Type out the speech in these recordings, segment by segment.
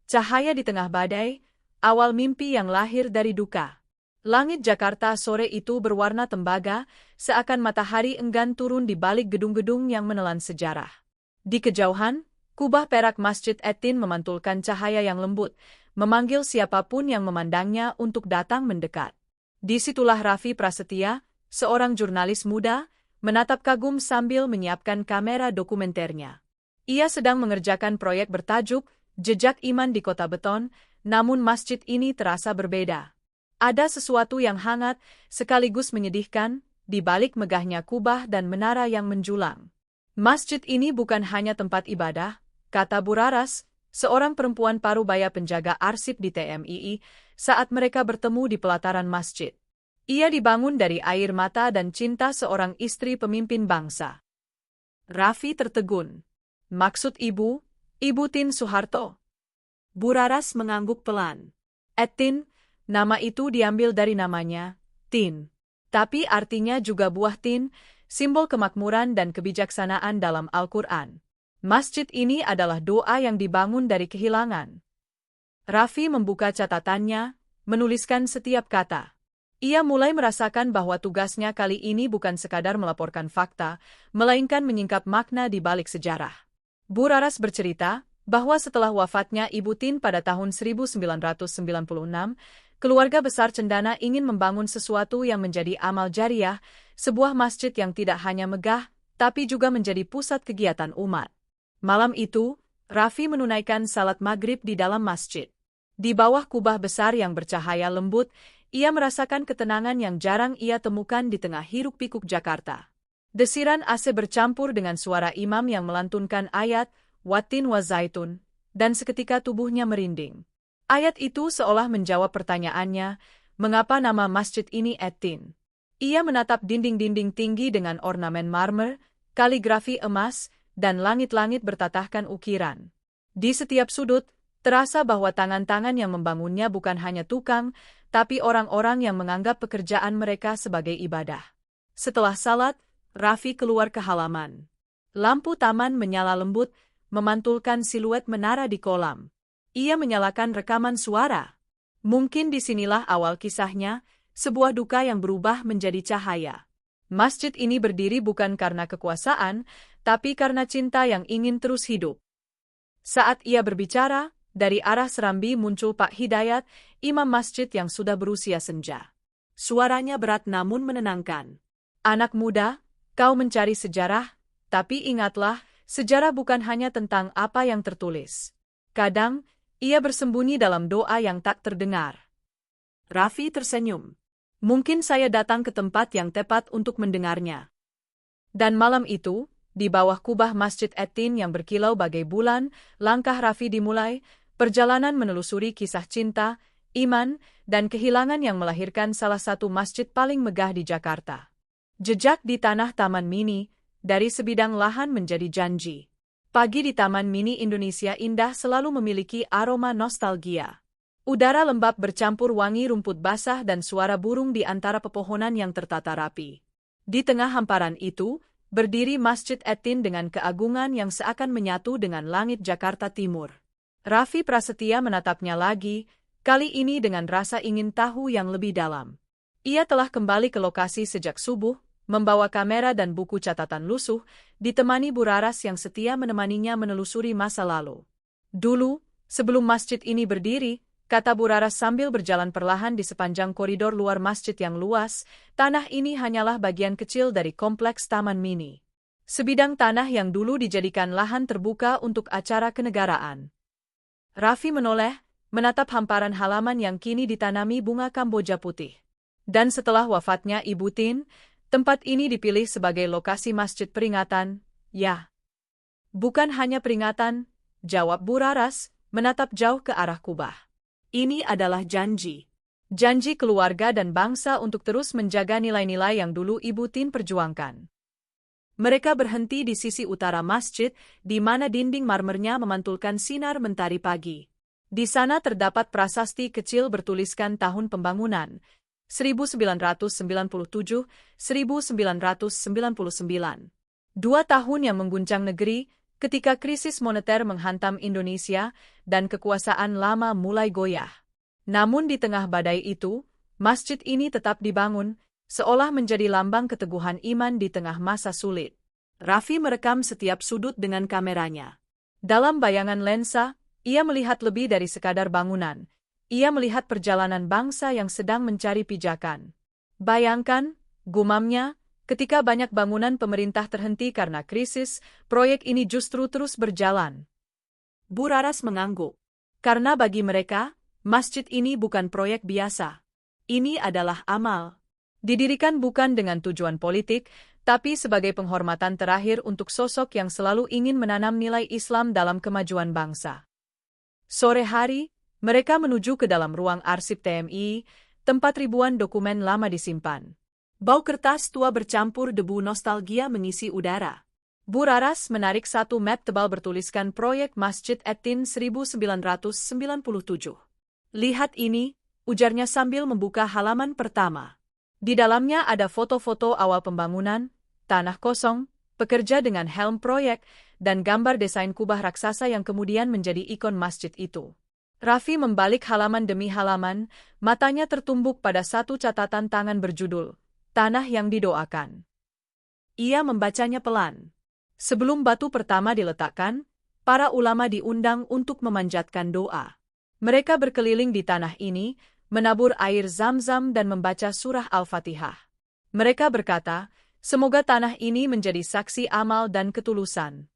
Cahaya di tengah badai, awal mimpi yang lahir dari duka. Langit Jakarta sore itu berwarna tembaga, seakan matahari enggan turun di balik gedung-gedung yang menelan sejarah. Di kejauhan, kubah perak Masjid Etin memantulkan cahaya yang lembut, memanggil siapapun yang memandangnya untuk datang mendekat. Disitulah Raffi Prasetya, seorang jurnalis muda, menatap kagum sambil menyiapkan kamera dokumenternya. Ia sedang mengerjakan proyek bertajuk Jejak Iman di Kota Beton, namun masjid ini terasa berbeda. Ada sesuatu yang hangat, sekaligus menyedihkan, di balik megahnya kubah dan menara yang menjulang. Masjid ini bukan hanya tempat ibadah, kata Bu Raras, seorang perempuan parubaya penjaga arsip di TMII, saat mereka bertemu di pelataran masjid. Ia dibangun dari air mata dan cinta seorang istri pemimpin bangsa. Raffi tertegun. Maksud ibu? Ibu Tin Soeharto. Bu Raras mengangguk pelan. Etin, nama itu diambil dari namanya, tin. Tapi artinya juga buah tin, simbol kemakmuran dan kebijaksanaan dalam Al-Quran. Masjid ini adalah doa yang dibangun dari kehilangan. Raffi membuka catatannya, menuliskan setiap kata. Ia mulai merasakan bahwa tugasnya kali ini bukan sekadar melaporkan fakta, melainkan menyingkap makna di balik sejarah. Bu Raras bercerita bahwa setelah wafatnya Ibu Tin pada tahun 1996, keluarga besar Cendana ingin membangun sesuatu yang menjadi amal jariah, sebuah masjid yang tidak hanya megah, tapi juga menjadi pusat kegiatan umat. Malam itu, Raffi menunaikan salat maghrib di dalam masjid. Di bawah kubah besar yang bercahaya lembut, ia merasakan ketenangan yang jarang ia temukan di tengah hiruk-pikuk Jakarta. Desiran AC bercampur dengan suara imam yang melantunkan ayat, Watin wa zaitun, dan seketika tubuhnya merinding. Ayat itu seolah menjawab pertanyaannya, mengapa nama masjid ini Etin? Ia menatap dinding-dinding tinggi dengan ornamen marmer, kaligrafi emas, dan langit-langit bertatahkan ukiran. Di setiap sudut, terasa bahwa tangan-tangan yang membangunnya bukan hanya tukang, tapi orang-orang yang menganggap pekerjaan mereka sebagai ibadah. Setelah salat, Raffi keluar ke halaman. Lampu taman menyala lembut, memantulkan siluet menara di kolam. Ia menyalakan rekaman suara. Mungkin disinilah awal kisahnya, sebuah duka yang berubah menjadi cahaya. Masjid ini berdiri bukan karena kekuasaan, tapi karena cinta yang ingin terus hidup. Saat ia berbicara, dari arah Serambi muncul Pak Hidayat, imam masjid yang sudah berusia senja. Suaranya berat namun menenangkan. Anak muda, kau mencari sejarah, tapi ingatlah, sejarah bukan hanya tentang apa yang tertulis. Kadang, ia bersembunyi dalam doa yang tak terdengar. Raffi tersenyum. Mungkin saya datang ke tempat yang tepat untuk mendengarnya. Dan malam itu, di bawah kubah Masjid Etin yang berkilau bagai bulan, langkah Raffi dimulai, perjalanan menelusuri kisah cinta, iman, dan kehilangan yang melahirkan salah satu masjid paling megah di Jakarta. Jejak di tanah Taman Mini, dari sebidang lahan menjadi janji. Pagi di Taman Mini Indonesia Indah selalu memiliki aroma nostalgia. Udara lembab bercampur wangi rumput basah dan suara burung di antara pepohonan yang tertata rapi. Di tengah hamparan itu, berdiri Masjid Etin dengan keagungan yang seakan menyatu dengan langit Jakarta Timur. Raffi Prasetya menatapnya lagi, kali ini dengan rasa ingin tahu yang lebih dalam. Ia telah kembali ke lokasi sejak subuh, membawa kamera dan buku catatan lusuh, ditemani Bu Raras yang setia menemaninya menelusuri masa lalu. Dulu, sebelum masjid ini berdiri, kata Bu Raras sambil berjalan perlahan di sepanjang koridor luar masjid yang luas, tanah ini hanyalah bagian kecil dari kompleks Taman Mini. Sebidang tanah yang dulu dijadikan lahan terbuka untuk acara kenegaraan. Raffi menoleh, menatap hamparan halaman yang kini ditanami bunga kamboja putih. Dan setelah wafatnya Ibu Tin, tempat ini dipilih sebagai lokasi masjid peringatan, ya. Bukan hanya peringatan, jawab Bu Raras, menatap jauh ke arah kubah. Ini adalah janji. Janji keluarga dan bangsa untuk terus menjaga nilai-nilai yang dulu Ibu Tin perjuangkan. Mereka berhenti di sisi utara masjid, di mana dinding marmernya memantulkan sinar mentari pagi. Di sana terdapat prasasti kecil bertuliskan tahun pembangunan, 1997-1999. 2 tahun yang mengguncang negeri, ketika krisis moneter menghantam Indonesia dan kekuasaan lama mulai goyah. Namun di tengah badai itu, masjid ini tetap dibangun, seolah menjadi lambang keteguhan iman di tengah masa sulit. Raffi merekam setiap sudut dengan kameranya. Dalam bayangan lensa, ia melihat lebih dari sekadar bangunan. Ia melihat perjalanan bangsa yang sedang mencari pijakan. Bayangkan, gumamnya, ketika banyak bangunan pemerintah terhenti karena krisis, proyek ini justru terus berjalan. Bu Raras mengangguk. Karena bagi mereka, masjid ini bukan proyek biasa. Ini adalah amal. Didirikan bukan dengan tujuan politik, tapi sebagai penghormatan terakhir untuk sosok yang selalu ingin menanam nilai Islam dalam kemajuan bangsa. Sore hari, mereka menuju ke dalam ruang arsip TMI, tempat ribuan dokumen lama disimpan. Bau kertas tua bercampur debu nostalgia mengisi udara. Bu Raras menarik satu map tebal bertuliskan Proyek Masjid At-Tin 1997. Lihat ini, ujarnya sambil membuka halaman pertama. Di dalamnya ada foto-foto awal pembangunan, tanah kosong, pekerja dengan helm proyek, dan gambar desain kubah raksasa yang kemudian menjadi ikon masjid itu. Raffi membalik halaman demi halaman, matanya tertumbuk pada satu catatan tangan berjudul Tanah yang Didoakan. Ia membacanya pelan. Sebelum batu pertama diletakkan, para ulama diundang untuk memanjatkan doa. Mereka berkeliling di tanah ini, menabur air Zam-Zam dan membaca surah Al-Fatihah. Mereka berkata, semoga tanah ini menjadi saksi amal dan ketulusan.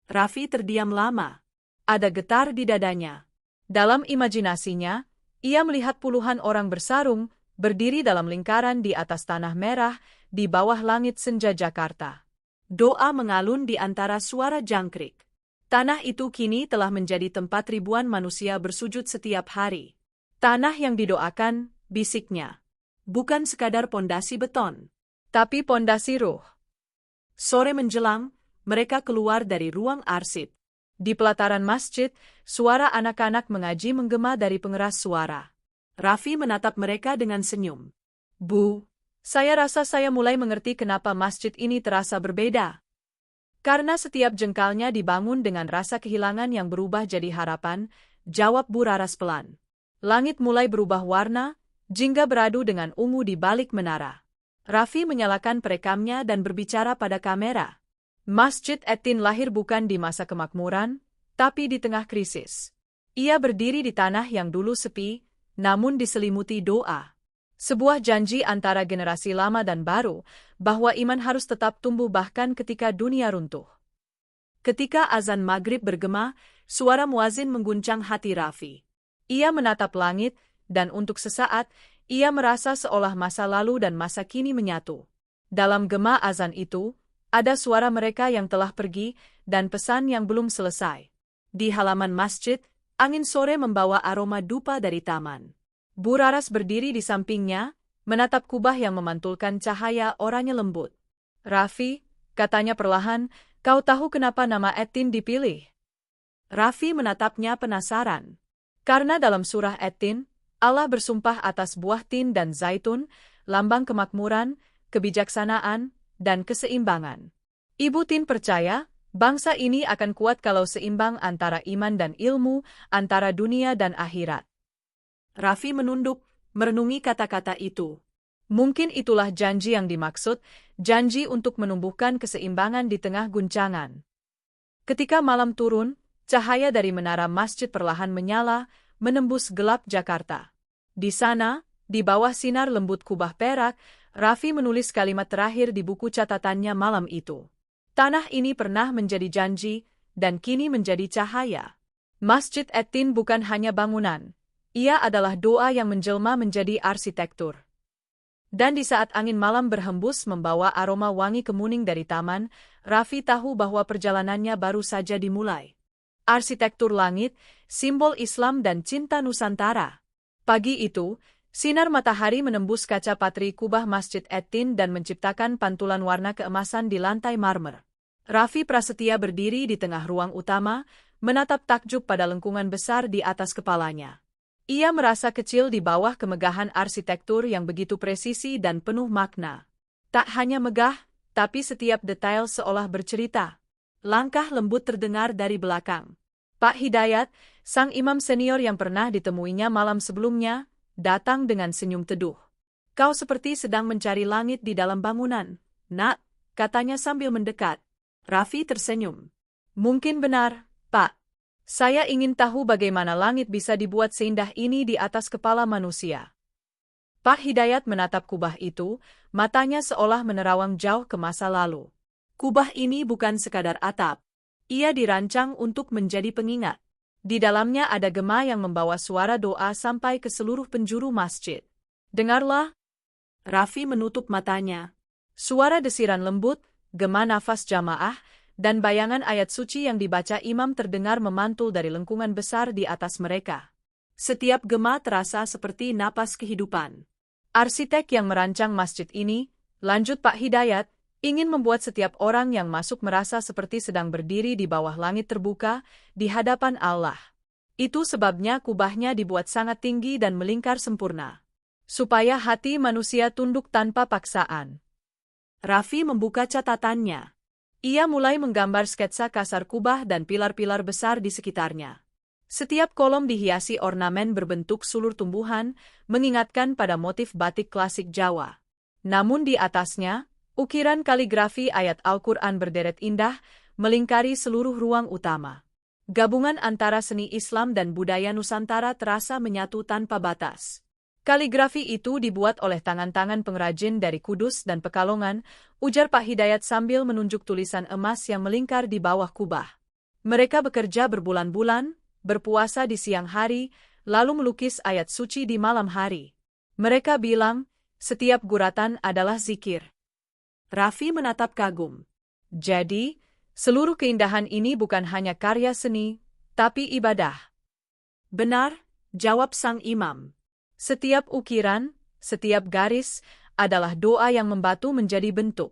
Raffi terdiam lama. Ada getar di dadanya. Dalam imajinasinya, ia melihat puluhan orang bersarung, berdiri dalam lingkaran di atas tanah merah, di bawah langit senja Jakarta. Doa mengalun di antara suara jangkrik. Tanah itu kini telah menjadi tempat ribuan manusia bersujud setiap hari. Tanah yang didoakan, bisiknya. Bukan sekadar pondasi beton, tapi pondasi ruh. Sore menjelang, mereka keluar dari ruang arsip. Di pelataran masjid, suara anak-anak mengaji menggema dari pengeras suara. Raffi menatap mereka dengan senyum. Bu, saya rasa saya mulai mengerti kenapa masjid ini terasa berbeda. Karena setiap jengkalnya dibangun dengan rasa kehilangan yang berubah jadi harapan, jawab Bu Raras pelan. Langit mulai berubah warna, jingga beradu dengan ungu di balik menara. Raffi menyalakan perekamnya dan berbicara pada kamera. Masjid At-Tin lahir bukan di masa kemakmuran, tapi di tengah krisis. Ia berdiri di tanah yang dulu sepi, namun diselimuti doa. Sebuah janji antara generasi lama dan baru, bahwa iman harus tetap tumbuh bahkan ketika dunia runtuh. Ketika azan maghrib bergema, suara muazin mengguncang hati Raffi. Ia menatap langit, dan untuk sesaat, ia merasa seolah masa lalu dan masa kini menyatu. Dalam gema azan itu, ada suara mereka yang telah pergi, dan pesan yang belum selesai. Di halaman masjid, angin sore membawa aroma dupa dari taman. Bu Raras berdiri di sampingnya, menatap kubah yang memantulkan cahaya oranye lembut. Raffi, katanya perlahan, kau tahu kenapa nama At-Tin dipilih? Raffi menatapnya penasaran. Karena dalam surah At-Tin, Allah bersumpah atas buah tin dan zaitun, lambang kemakmuran, kebijaksanaan, dan keseimbangan. Ibu Tin percaya, bangsa ini akan kuat kalau seimbang antara iman dan ilmu, antara dunia dan akhirat. Raffi menunduk, merenungi kata-kata itu. Mungkin itulah janji yang dimaksud, janji untuk menumbuhkan keseimbangan di tengah guncangan. Ketika malam turun, cahaya dari menara masjid perlahan menyala, menembus gelap Jakarta. Di sana, di bawah sinar lembut kubah perak, Raffi menulis kalimat terakhir di buku catatannya malam itu. Tanah ini pernah menjadi janji, dan kini menjadi cahaya. Masjid At-Tin bukan hanya bangunan. Ia adalah doa yang menjelma menjadi arsitektur. Dan di saat angin malam berhembus membawa aroma wangi kemuning dari taman, Raffi tahu bahwa perjalanannya baru saja dimulai. Arsitektur langit, simbol Islam dan cinta Nusantara. Pagi itu, sinar matahari menembus kaca patri kubah Masjid At-Tin dan menciptakan pantulan warna keemasan di lantai marmer. Raffi Prasetya berdiri di tengah ruang utama, menatap takjub pada lengkungan besar di atas kepalanya. Ia merasa kecil di bawah kemegahan arsitektur yang begitu presisi dan penuh makna. Tak hanya megah, tapi setiap detail seolah bercerita. Langkah lembut terdengar dari belakang. Pak Hidayat, sang imam senior yang pernah ditemuinya malam sebelumnya, datang dengan senyum teduh. Kau seperti sedang mencari langit di dalam bangunan, Nak, katanya sambil mendekat. Raffi tersenyum. Mungkin benar, Pak. Saya ingin tahu bagaimana langit bisa dibuat seindah ini di atas kepala manusia. Pak Hidayat menatap kubah itu, matanya seolah menerawang jauh ke masa lalu. Kubah ini bukan sekadar atap. Ia dirancang untuk menjadi pengingat. Di dalamnya ada gema yang membawa suara doa sampai ke seluruh penjuru masjid. Dengarlah. Raffi menutup matanya. Suara desiran lembut, gema nafas jamaah, dan bayangan ayat suci yang dibaca imam terdengar memantul dari lengkungan besar di atas mereka. Setiap gema terasa seperti napas kehidupan. Arsitek yang merancang masjid ini, lanjut Pak Hidayat, ingin membuat setiap orang yang masuk merasa seperti sedang berdiri di bawah langit terbuka, di hadapan Allah. Itu sebabnya kubahnya dibuat sangat tinggi dan melingkar sempurna. Supaya hati manusia tunduk tanpa paksaan. Raffi membuka catatannya. Ia mulai menggambar sketsa kasar kubah dan pilar-pilar besar di sekitarnya. Setiap kolom dihiasi ornamen berbentuk sulur tumbuhan, mengingatkan pada motif batik klasik Jawa. Namun di atasnya, ukiran kaligrafi ayat Al-Quran berderet indah, melingkari seluruh ruang utama. Gabungan antara seni Islam dan budaya Nusantara terasa menyatu tanpa batas. Kaligrafi itu dibuat oleh tangan-tangan pengrajin dari Kudus dan Pekalongan, ujar Pak Hidayat sambil menunjuk tulisan emas yang melingkar di bawah kubah. Mereka bekerja berbulan-bulan, berpuasa di siang hari, lalu melukis ayat suci di malam hari. Mereka bilang, setiap guratan adalah zikir. Raffi menatap kagum. Jadi, seluruh keindahan ini bukan hanya karya seni, tapi ibadah. Benar, jawab sang imam. Setiap ukiran, setiap garis, adalah doa yang membatu menjadi bentuk.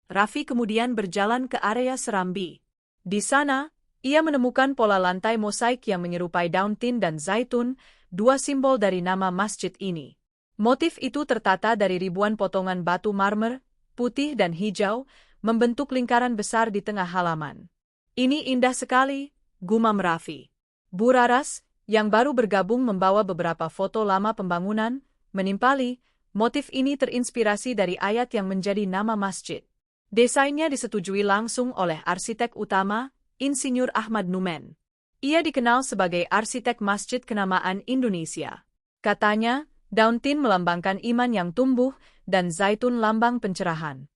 Raffi kemudian berjalan ke area serambi. Di sana, ia menemukan pola lantai mosaik yang menyerupai daun tin dan zaitun, dua simbol dari nama masjid ini. Motif itu tertata dari ribuan potongan batu marmer, putih dan hijau, membentuk lingkaran besar di tengah halaman. Ini indah sekali, gumam Raffi. Bu Raras, yang baru bergabung membawa beberapa foto lama pembangunan, menimpali, motif ini terinspirasi dari ayat yang menjadi nama masjid. Desainnya disetujui langsung oleh arsitek utama, Insinyur Ahmad Numen. Ia dikenal sebagai arsitek masjid kenamaan Indonesia. Katanya, daun tin melambangkan iman yang tumbuh, dan zaitun lambang pencerahan.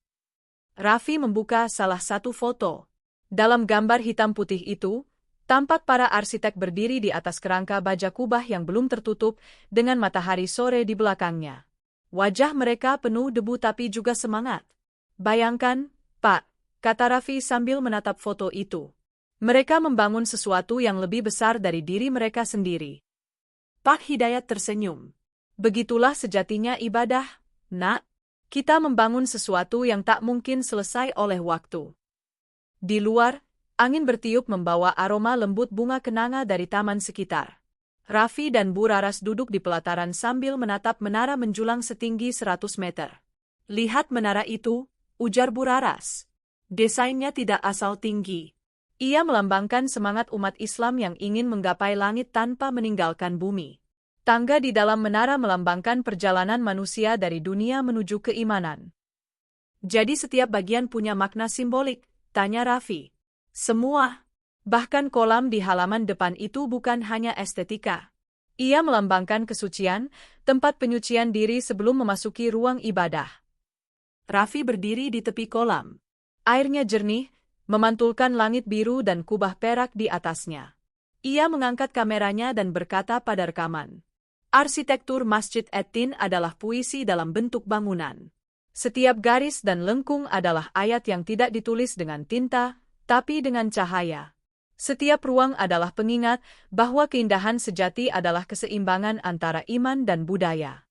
Raffi membuka salah satu foto. Dalam gambar hitam putih itu, tampak para arsitek berdiri di atas kerangka baja kubah yang belum tertutup, dengan matahari sore di belakangnya. Wajah mereka penuh debu tapi juga semangat. Bayangkan, Pak, kata Raffi sambil menatap foto itu. Mereka membangun sesuatu yang lebih besar dari diri mereka sendiri. Pak Hidayat tersenyum. Begitulah sejatinya ibadah, Nak. Kita membangun sesuatu yang tak mungkin selesai oleh waktu. Di luar, angin bertiup membawa aroma lembut bunga kenanga dari taman sekitar. Raffi dan Bu Raras duduk di pelataran sambil menatap menara menjulang setinggi 100 meter. Lihat menara itu, ujar Bu Raras. Desainnya tidak asal tinggi. Ia melambangkan semangat umat Islam yang ingin menggapai langit tanpa meninggalkan bumi. Tangga di dalam menara melambangkan perjalanan manusia dari dunia menuju keimanan. Jadi setiap bagian punya makna simbolik, tanya Raffi. Semua. Bahkan kolam di halaman depan itu bukan hanya estetika. Ia melambangkan kesucian, tempat penyucian diri sebelum memasuki ruang ibadah. Raffi berdiri di tepi kolam. Airnya jernih, memantulkan langit biru dan kubah perak di atasnya. Ia mengangkat kameranya dan berkata pada rekaman. Arsitektur Masjid At-Tin adalah puisi dalam bentuk bangunan. Setiap garis dan lengkung adalah ayat yang tidak ditulis dengan tinta, tapi dengan cahaya. Setiap ruang adalah pengingat bahwa keindahan sejati adalah keseimbangan antara iman dan budaya.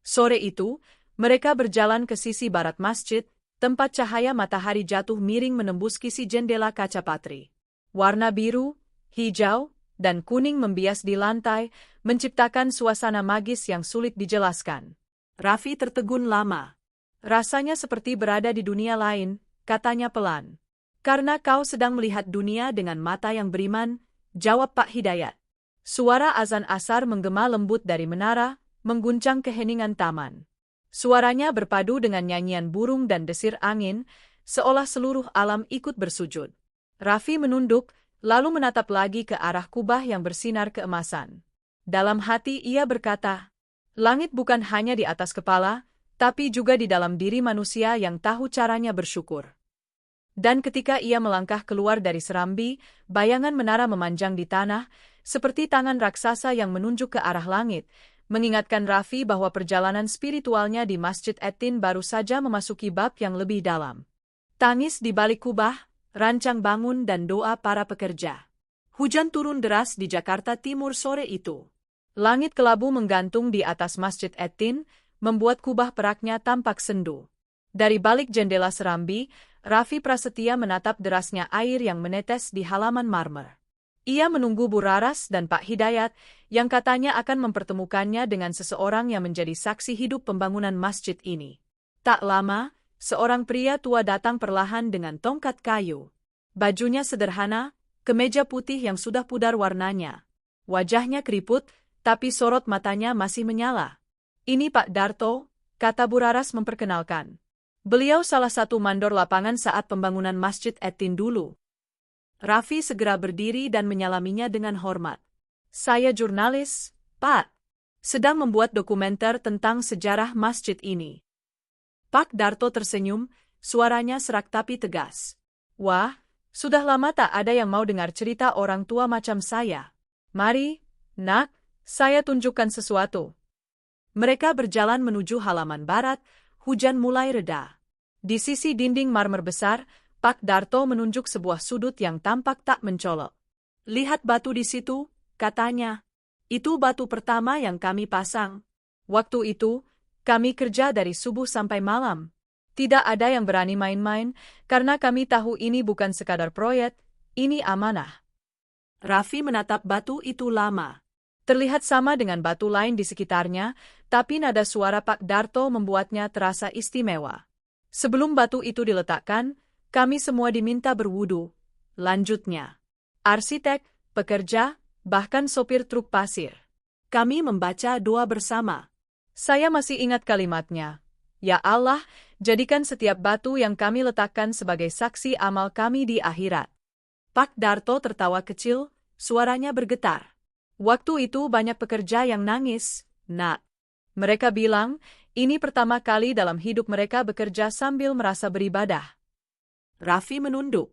Sore itu, mereka berjalan ke sisi barat masjid, tempat cahaya matahari jatuh miring menembus kisi jendela kaca patri. Warna biru, hijau, dan kuning membias di lantai, menciptakan suasana magis yang sulit dijelaskan. Raffi tertegun lama. Rasanya seperti berada di dunia lain, katanya pelan. Karena kau sedang melihat dunia dengan mata yang beriman, jawab Pak Hidayat. Suara azan asar menggema lembut dari menara, mengguncang keheningan taman. Suaranya berpadu dengan nyanyian burung dan desir angin, seolah seluruh alam ikut bersujud. Raffi menunduk, lalu menatap lagi ke arah kubah yang bersinar keemasan. Dalam hati ia berkata, langit bukan hanya di atas kepala, tapi juga di dalam diri manusia yang tahu caranya bersyukur. Dan ketika ia melangkah keluar dari serambi, bayangan menara memanjang di tanah, seperti tangan raksasa yang menunjuk ke arah langit, mengingatkan Raffi bahwa perjalanan spiritualnya di Masjid Etin baru saja memasuki bab yang lebih dalam. Tangis di balik kubah, rancang bangun dan doa para pekerja. Hujan turun deras di Jakarta Timur sore itu. Langit kelabu menggantung di atas Masjid Etin, membuat kubah peraknya tampak sendu. Dari balik jendela serambi, Raffi Prasetya menatap derasnya air yang menetes di halaman marmer. Ia menunggu Bu Raras dan Pak Hidayat, yang katanya akan mempertemukannya dengan seseorang yang menjadi saksi hidup pembangunan masjid ini. Tak lama, seorang pria tua datang perlahan dengan tongkat kayu. Bajunya sederhana, kemeja putih yang sudah pudar warnanya. Wajahnya keriput, tapi sorot matanya masih menyala. Ini Pak Darto, kata Bu Raras memperkenalkan. Beliau salah satu mandor lapangan saat pembangunan Masjid Etin dulu. Raffi segera berdiri dan menyalaminya dengan hormat. Saya jurnalis, Pak. Sedang membuat dokumenter tentang sejarah masjid ini. Pak Darto tersenyum, suaranya serak tapi tegas. Wah, sudah lama tak ada yang mau dengar cerita orang tua macam saya. Mari, nak, saya tunjukkan sesuatu. Mereka berjalan menuju halaman barat, hujan mulai reda. Di sisi dinding marmer besar, Pak Darto menunjuk sebuah sudut yang tampak tak mencolok. Lihat batu di situ, katanya. Itu batu pertama yang kami pasang. Waktu itu, kami kerja dari subuh sampai malam. Tidak ada yang berani main-main, karena kami tahu ini bukan sekadar proyek, ini amanah. Raffi menatap batu itu lama. Terlihat sama dengan batu lain di sekitarnya, tapi nada suara Pak Darto membuatnya terasa istimewa. Sebelum batu itu diletakkan, kami semua diminta berwudu. Lanjutnya, arsitek, pekerja, bahkan sopir truk pasir. Kami membaca doa bersama. Saya masih ingat kalimatnya. Ya Allah, jadikan setiap batu yang kami letakkan sebagai saksi amal kami di akhirat. Pak Darto tertawa kecil, suaranya bergetar. Waktu itu banyak pekerja yang nangis, nak. Mereka bilang, ini pertama kali dalam hidup mereka bekerja sambil merasa beribadah. Raffi menunduk.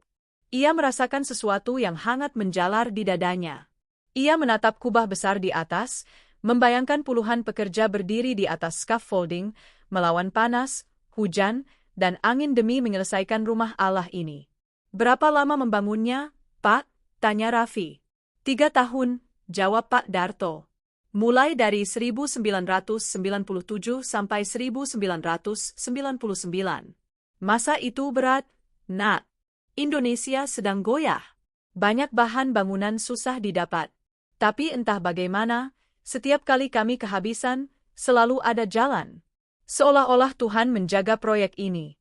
Ia merasakan sesuatu yang hangat menjalar di dadanya. Ia menatap kubah besar di atas, membayangkan puluhan pekerja berdiri di atas scaffolding, melawan panas, hujan, dan angin demi menyelesaikan rumah Allah ini. Berapa lama membangunnya, Pak? Tanya Raffi. 3 tahun. Jawab Pak Darto. Mulai dari 1997 sampai 1999. Masa itu berat, nak. Indonesia sedang goyah. Banyak bahan bangunan susah didapat. Tapi entah bagaimana, setiap kali kami kehabisan, selalu ada jalan. Seolah-olah Tuhan menjaga proyek ini.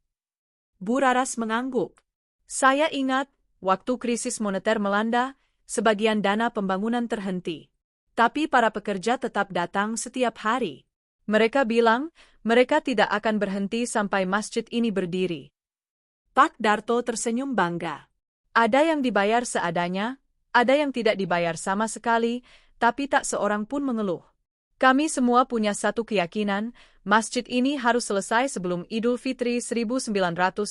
Bu Raras mengangguk. Saya ingat, waktu krisis moneter melanda, sebagian dana pembangunan terhenti. Tapi para pekerja tetap datang setiap hari. Mereka bilang, mereka tidak akan berhenti sampai masjid ini berdiri. Pak Darto tersenyum bangga. Ada yang dibayar seadanya, ada yang tidak dibayar sama sekali, tapi tak seorang pun mengeluh. Kami semua punya satu keyakinan, masjid ini harus selesai sebelum Idul Fitri 1999.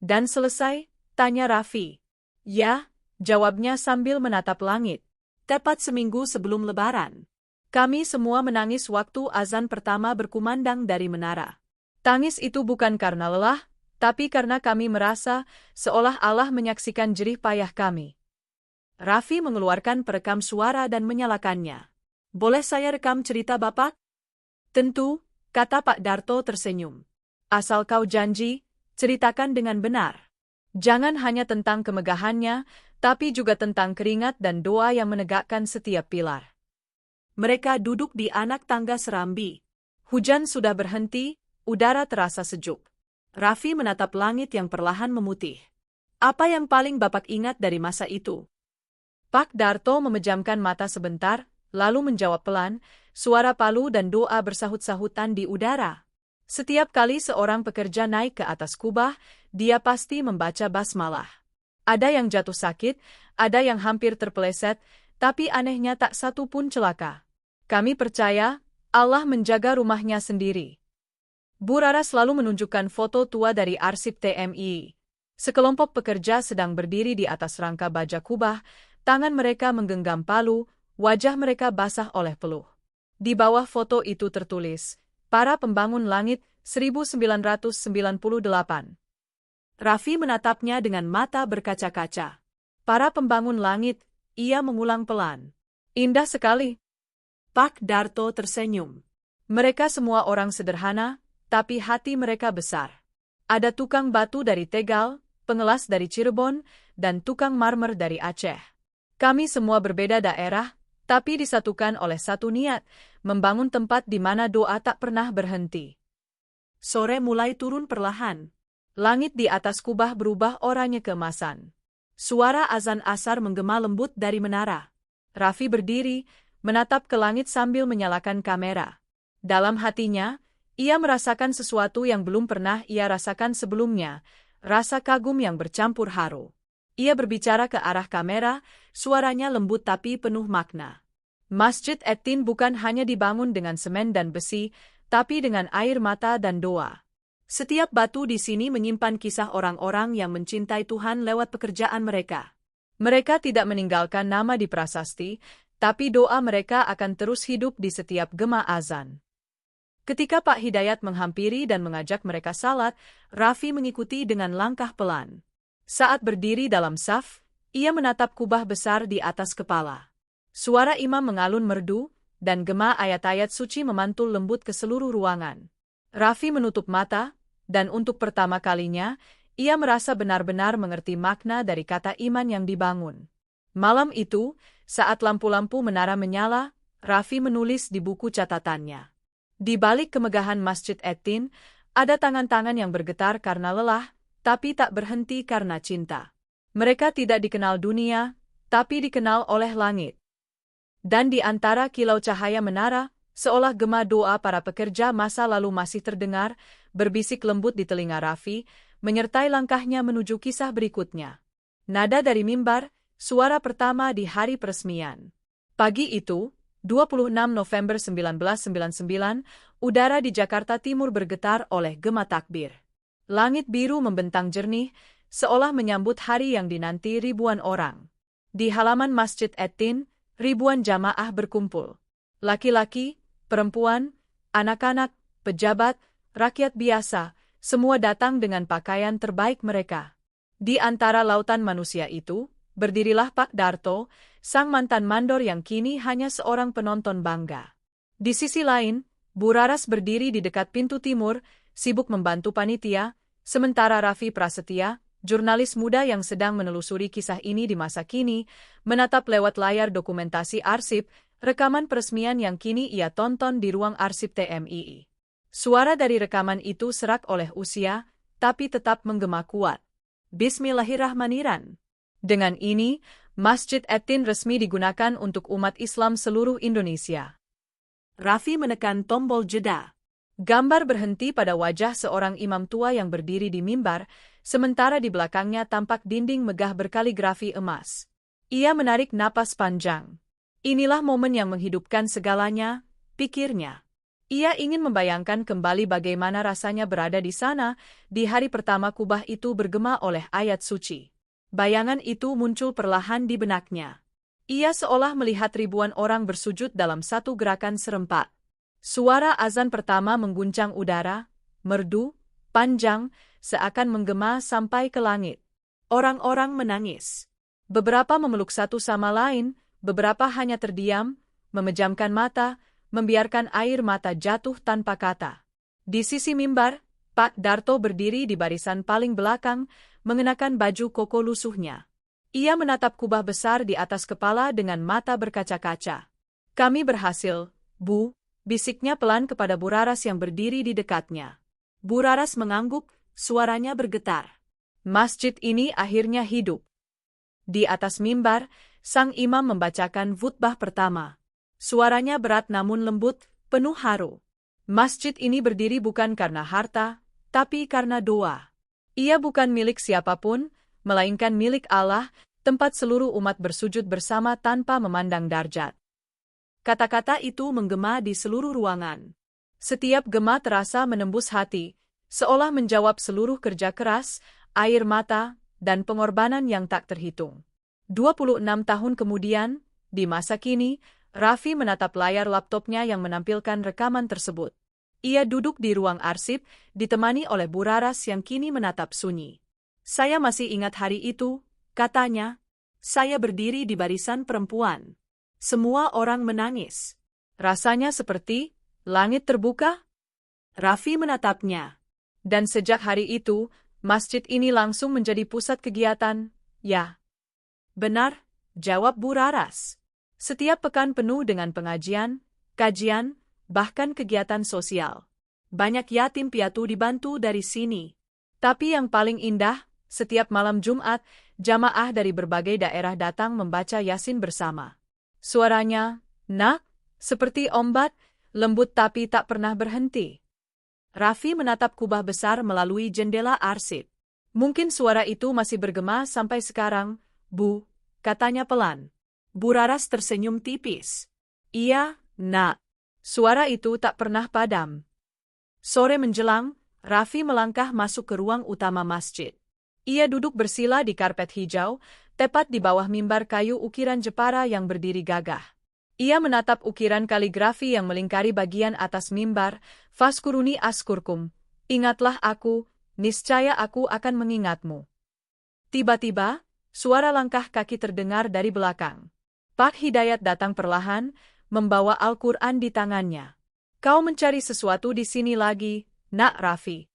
Dan selesai? Tanya Raffi. Ya, jawabnya sambil menatap langit. Tepat seminggu sebelum Lebaran. Kami semua menangis waktu azan pertama berkumandang dari menara. Tangis itu bukan karena lelah, tapi karena kami merasa seolah Allah menyaksikan jerih payah kami. Raffi mengeluarkan perekam suara dan menyalakannya. Boleh saya rekam cerita Bapak? Tentu, kata Pak Darto tersenyum. Asal kau janji, ceritakan dengan benar. Jangan hanya tentang kemegahannya, tapi juga tentang keringat dan doa yang menegakkan setiap pilar. Mereka duduk di anak tangga serambi. Hujan sudah berhenti, udara terasa sejuk. Raffi menatap langit yang perlahan memutih. Apa yang paling Bapak ingat dari masa itu? Pak Darto memejamkan mata sebentar, lalu menjawab pelan, suara palu dan doa bersahut-sahutan di udara. Setiap kali seorang pekerja naik ke atas kubah, dia pasti membaca basmalah. Ada yang jatuh sakit, ada yang hampir terpeleset, tapi anehnya tak satu pun celaka. Kami percaya, Allah menjaga rumahnya sendiri. Bu Rara selalu menunjukkan foto tua dari arsip TMI. Sekelompok pekerja sedang berdiri di atas rangka baja kubah, tangan mereka menggenggam palu, wajah mereka basah oleh peluh. Di bawah foto itu tertulis, Para Pembangun Langit, 1998. Raffi menatapnya dengan mata berkaca-kaca. Para Pembangun Langit, ia mengulang pelan. Indah sekali. Pak Darto tersenyum. Mereka semua orang sederhana, tapi hati mereka besar. Ada tukang batu dari Tegal, pengelas dari Cirebon, dan tukang marmer dari Aceh. Kami semua berbeda daerah, tapi disatukan oleh satu niat, membangun tempat di mana doa tak pernah berhenti. Sore mulai turun perlahan. Langit di atas kubah berubah oranye keemasan. Suara azan asar menggema lembut dari menara. Raffi berdiri, menatap ke langit sambil menyalakan kamera. Dalam hatinya, ia merasakan sesuatu yang belum pernah ia rasakan sebelumnya, rasa kagum yang bercampur haru. Ia berbicara ke arah kamera, suaranya lembut tapi penuh makna. Masjid At-Tin bukan hanya dibangun dengan semen dan besi, tapi dengan air mata dan doa. Setiap batu di sini menyimpan kisah orang-orang yang mencintai Tuhan lewat pekerjaan mereka. Mereka tidak meninggalkan nama di prasasti, tapi doa mereka akan terus hidup di setiap gema azan. Ketika Pak Hidayat menghampiri dan mengajak mereka salat, Raffi mengikuti dengan langkah pelan. Saat berdiri dalam saf, ia menatap kubah besar di atas kepala. Suara imam mengalun merdu, dan gema ayat-ayat suci memantul lembut ke seluruh ruangan. Raffi menutup mata, dan untuk pertama kalinya, ia merasa benar-benar mengerti makna dari kata iman yang dibangun. Malam itu, saat lampu-lampu menara menyala, Raffi menulis di buku catatannya. Di balik kemegahan Masjid At-Tin, ada tangan-tangan yang bergetar karena lelah, tapi tak berhenti karena cinta. Mereka tidak dikenal dunia, tapi dikenal oleh langit. Dan di antara kilau cahaya menara, seolah gema doa para pekerja masa lalu masih terdengar, berbisik lembut di telinga Raffi, menyertai langkahnya menuju kisah berikutnya. Nada dari mimbar, suara pertama di hari peresmian. Pagi itu, 26 November 1999, udara di Jakarta Timur bergetar oleh gema takbir. Langit biru membentang jernih, seolah menyambut hari yang dinanti ribuan orang. Di halaman Masjid At-Tin, ribuan jamaah berkumpul. Laki-laki, perempuan, anak-anak, pejabat, rakyat biasa, semua datang dengan pakaian terbaik mereka. Di antara lautan manusia itu, berdirilah Pak Darto, sang mantan mandor yang kini hanya seorang penonton bangga. Di sisi lain, Bu Raras berdiri di dekat pintu timur, sibuk membantu panitia, sementara Raffi Prasetya, jurnalis muda yang sedang menelusuri kisah ini di masa kini, menatap lewat layar dokumentasi arsip, rekaman peresmian yang kini ia tonton di ruang arsip TMI. Suara dari rekaman itu serak oleh usia, tapi tetap menggema kuat. Bismillahirrahmanirrahim. Dengan ini, Masjid At-Tin resmi digunakan untuk umat Islam seluruh Indonesia. Raffi menekan tombol jeda. Gambar berhenti pada wajah seorang imam tua yang berdiri di mimbar, sementara di belakangnya tampak dinding megah berkaligrafi emas. Ia menarik napas panjang. Inilah momen yang menghidupkan segalanya, pikirnya. Ia ingin membayangkan kembali bagaimana rasanya berada di sana, di hari pertama kubah itu bergema oleh ayat suci. Bayangan itu muncul perlahan di benaknya. Ia seolah melihat ribuan orang bersujud dalam satu gerakan serempak. Suara azan pertama mengguncang udara, merdu, panjang, seakan menggema sampai ke langit. Orang-orang menangis. Beberapa memeluk satu sama lain, beberapa hanya terdiam, memejamkan mata, membiarkan air mata jatuh tanpa kata. Di sisi mimbar, Pak Darto berdiri di barisan paling belakang, mengenakan baju koko lusuhnya. Ia menatap kubah besar di atas kepala dengan mata berkaca-kaca. "Kami berhasil, Bu," bisiknya pelan kepada Bu Raras yang berdiri di dekatnya. Bu Raras mengangguk, Suaranya bergetar. Masjid ini akhirnya hidup. Di atas mimbar, sang imam membacakan khutbah pertama. Suaranya berat namun lembut, penuh haru. Masjid ini berdiri bukan karena harta, tapi karena doa. Ia bukan milik siapapun, melainkan milik Allah, tempat seluruh umat bersujud bersama tanpa memandang darjat. Kata-kata itu menggema di seluruh ruangan. Setiap gema terasa menembus hati, seolah menjawab seluruh kerja keras, air mata, dan pengorbanan yang tak terhitung. 26 tahun kemudian, di masa kini, Raffi menatap layar laptopnya yang menampilkan rekaman tersebut. Ia duduk di ruang arsip, ditemani oleh Bu Raras yang kini menatap sunyi. Saya masih ingat hari itu, katanya. Saya berdiri di barisan perempuan. Semua orang menangis. Rasanya seperti langit terbuka. Raffi menatapnya. Dan sejak hari itu, masjid ini langsung menjadi pusat kegiatan. Ya. Benar, jawab Bu Raras. Setiap pekan penuh dengan pengajian, kajian, bahkan kegiatan sosial. Banyak yatim piatu dibantu dari sini. Tapi yang paling indah, setiap malam Jumat, jamaah dari berbagai daerah datang membaca Yasin bersama. Suaranya, nak, seperti ombak, lembut tapi tak pernah berhenti. Raffi menatap kubah besar melalui jendela arsip. Mungkin suara itu masih bergema sampai sekarang, Bu, katanya pelan. Bu Raras tersenyum tipis. Iya, nak. Suara itu tak pernah padam. Sore menjelang, Raffi melangkah masuk ke ruang utama masjid. Ia duduk bersila di karpet hijau, tepat di bawah mimbar kayu ukiran Jepara yang berdiri gagah. Ia menatap ukiran kaligrafi yang melingkari bagian atas mimbar, Faskuruni askurkum. Ingatlah aku, niscaya aku akan mengingatmu. Tiba-tiba, suara langkah kaki terdengar dari belakang. Pak Hidayat datang perlahan, membawa Al-Quran di tangannya. Kau mencari sesuatu di sini lagi, nak Raffi?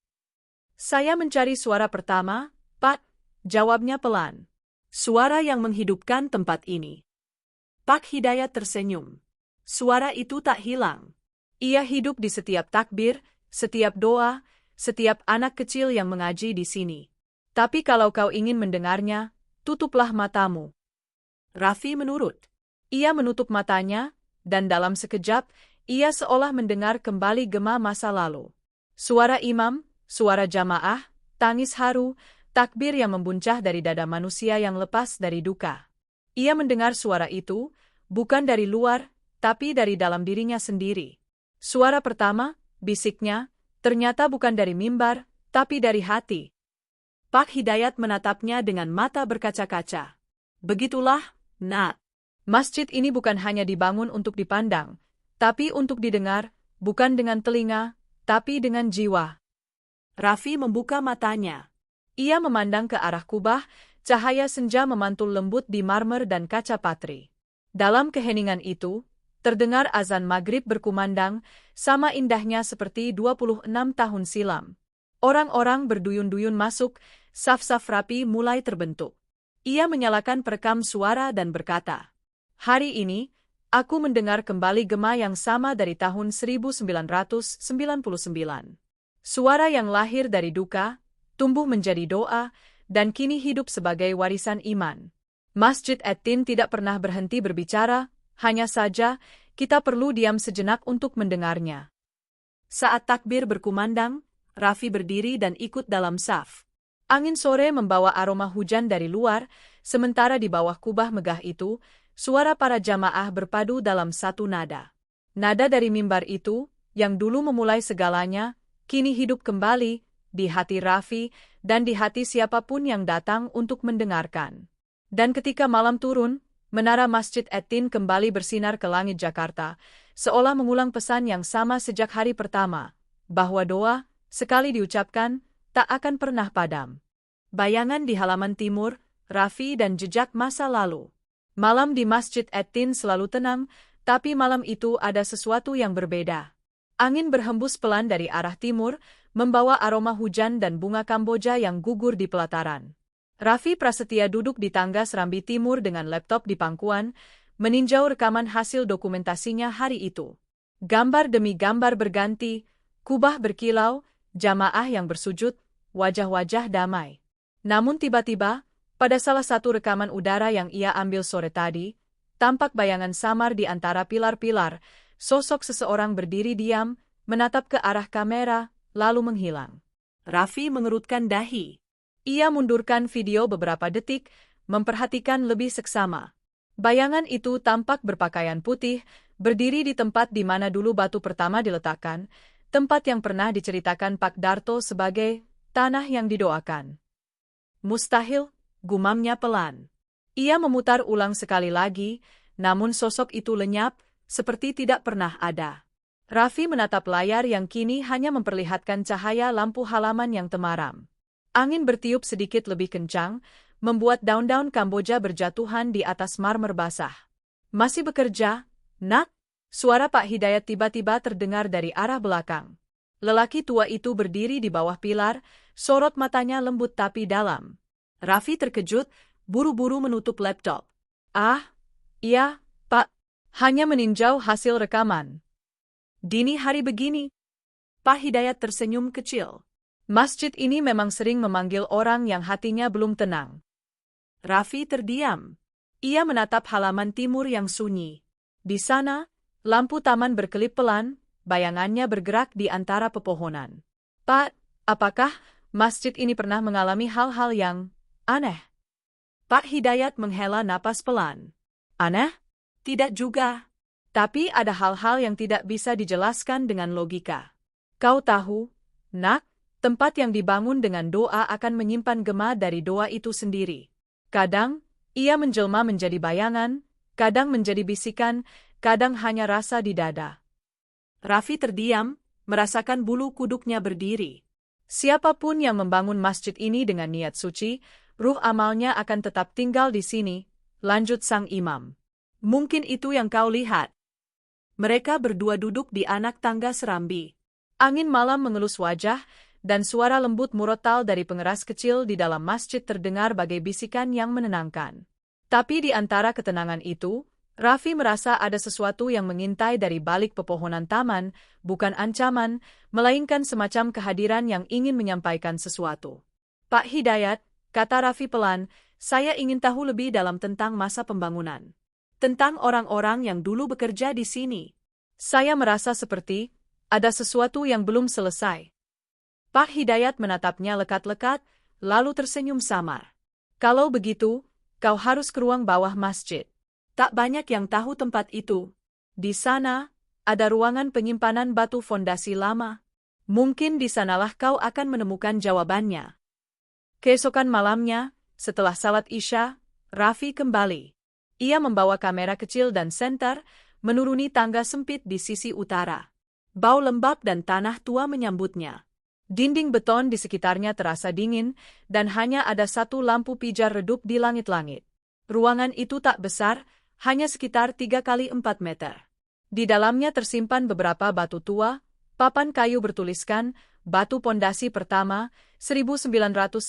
Saya mencari suara pertama, Pak, jawabnya pelan. Suara yang menghidupkan tempat ini. Pak Hidayat tersenyum. Suara itu tak hilang. Ia hidup di setiap takbir, setiap doa, setiap anak kecil yang mengaji di sini. Tapi kalau kau ingin mendengarnya, tutuplah matamu. Raffi menurut. Ia menutup matanya, dan dalam sekejap, ia seolah mendengar kembali gema masa lalu. Suara imam, suara jamaah, tangis haru, takbir yang membuncah dari dada manusia yang lepas dari duka. Ia mendengar suara itu, bukan dari luar, tapi dari dalam dirinya sendiri. Suara pertama, bisiknya, ternyata bukan dari mimbar, tapi dari hati. Pak Hidayat menatapnya dengan mata berkaca-kaca. Begitulah, nak. Masjid ini bukan hanya dibangun untuk dipandang, tapi untuk didengar, bukan dengan telinga, tapi dengan jiwa. Raffi membuka matanya. Ia memandang ke arah kubah, cahaya senja memantul lembut di marmer dan kaca patri. Dalam keheningan itu, terdengar azan maghrib berkumandang, sama indahnya seperti 26 tahun silam. Orang-orang berduyun-duyun masuk, saf-saf rapi mulai terbentuk. Ia menyalakan perekam suara dan berkata, hari ini, aku mendengar kembali gema yang sama dari tahun 1999. Suara yang lahir dari duka, tumbuh menjadi doa, dan kini hidup sebagai warisan iman. Masjid At-Tin tidak pernah berhenti berbicara, hanya saja, kita perlu diam sejenak untuk mendengarnya. Saat takbir berkumandang, Raffi berdiri dan ikut dalam saf. Angin sore membawa aroma hujan dari luar, sementara di bawah kubah megah itu, suara para jamaah berpadu dalam satu nada. Nada dari mimbar itu, yang dulu memulai segalanya, kini hidup kembali, di hati Raffi, dan di hati siapapun yang datang untuk mendengarkan. Dan ketika malam turun, menara Masjid At-Tin kembali bersinar ke langit Jakarta, seolah mengulang pesan yang sama sejak hari pertama, bahwa doa, sekali diucapkan, tak akan pernah padam. Bayangan di halaman timur, Raffi dan jejak masa lalu. Malam di Masjid At-Tin selalu tenang, tapi malam itu ada sesuatu yang berbeda. Angin berhembus pelan dari arah timur, membawa aroma hujan dan bunga Kamboja yang gugur di pelataran. Raffi Prasetya duduk di tangga Serambi Timur dengan laptop di pangkuan, meninjau rekaman hasil dokumentasinya hari itu. Gambar demi gambar berganti, kubah berkilau, jamaah yang bersujud, wajah-wajah damai. Namun tiba-tiba, pada salah satu rekaman udara yang ia ambil sore tadi, tampak bayangan samar di antara pilar-pilar, sosok seseorang berdiri diam, menatap ke arah kamera, lalu menghilang. Raffi mengerutkan dahi. Ia mundurkan video beberapa detik, memperhatikan lebih seksama. Bayangan itu tampak berpakaian putih, berdiri di tempat di mana dulu batu pertama diletakkan, tempat yang pernah diceritakan Pak Darto sebagai tanah yang didoakan. Mustahil, gumamnya pelan. Ia memutar ulang sekali lagi, namun sosok itu lenyap, seperti tidak pernah ada. Raffi menatap layar yang kini hanya memperlihatkan cahaya lampu halaman yang temaram. Angin bertiup sedikit lebih kencang, membuat daun-daun Kamboja berjatuhan di atas marmer basah. Masih bekerja, nak? Suara Pak Hidayat tiba-tiba terdengar dari arah belakang. Lelaki tua itu berdiri di bawah pilar, sorot matanya lembut tapi dalam. Raffi terkejut, buru-buru menutup laptop. Ah, iya, Pak. Hanya meninjau hasil rekaman. Dini hari begini. Pak Hidayat tersenyum kecil. Masjid ini memang sering memanggil orang yang hatinya belum tenang. Raffi terdiam. Ia menatap halaman timur yang sunyi. Di sana, lampu taman berkelip pelan, bayangannya bergerak di antara pepohonan. Pak, apakah masjid ini pernah mengalami hal-hal yang aneh? Pak Hidayat menghela napas pelan. Aneh? Tidak juga. Tapi ada hal-hal yang tidak bisa dijelaskan dengan logika. Kau tahu, nak, tempat yang dibangun dengan doa akan menyimpan gema dari doa itu sendiri. Kadang, ia menjelma menjadi bayangan, kadang menjadi bisikan, kadang hanya rasa di dada. Raffi terdiam, merasakan bulu kuduknya berdiri. Siapapun yang membangun masjid ini dengan niat suci, ruh amalnya akan tetap tinggal di sini, lanjut sang imam. Mungkin itu yang kau lihat. Mereka berdua duduk di anak tangga serambi. Angin malam mengelus wajah, dan suara lembut murotal dari pengeras kecil di dalam masjid terdengar bagai bisikan yang menenangkan. Tapi di antara ketenangan itu, Raffi merasa ada sesuatu yang mengintai dari balik pepohonan taman, bukan ancaman, melainkan semacam kehadiran yang ingin menyampaikan sesuatu. Pak Hidayat, kata Raffi pelan, saya ingin tahu lebih dalam tentang masa pembangunan. Tentang orang-orang yang dulu bekerja di sini. Saya merasa seperti ada sesuatu yang belum selesai. Pak Hidayat menatapnya lekat-lekat, lalu tersenyum samar. Kalau begitu, kau harus ke ruang bawah masjid. Tak banyak yang tahu tempat itu. Di sana, ada ruangan penyimpanan batu fondasi lama. Mungkin di sanalah kau akan menemukan jawabannya. Keesokan malamnya, setelah salat Isya, Raffi kembali. Ia membawa kamera kecil dan senter, menuruni tangga sempit di sisi utara. Bau lembab dan tanah tua menyambutnya. Dinding beton di sekitarnya terasa dingin, dan hanya ada satu lampu pijar redup di langit-langit. Ruangan itu tak besar, hanya sekitar 3 x 4 meter. Di dalamnya tersimpan beberapa batu tua, papan kayu bertuliskan, batu pondasi pertama, 1997,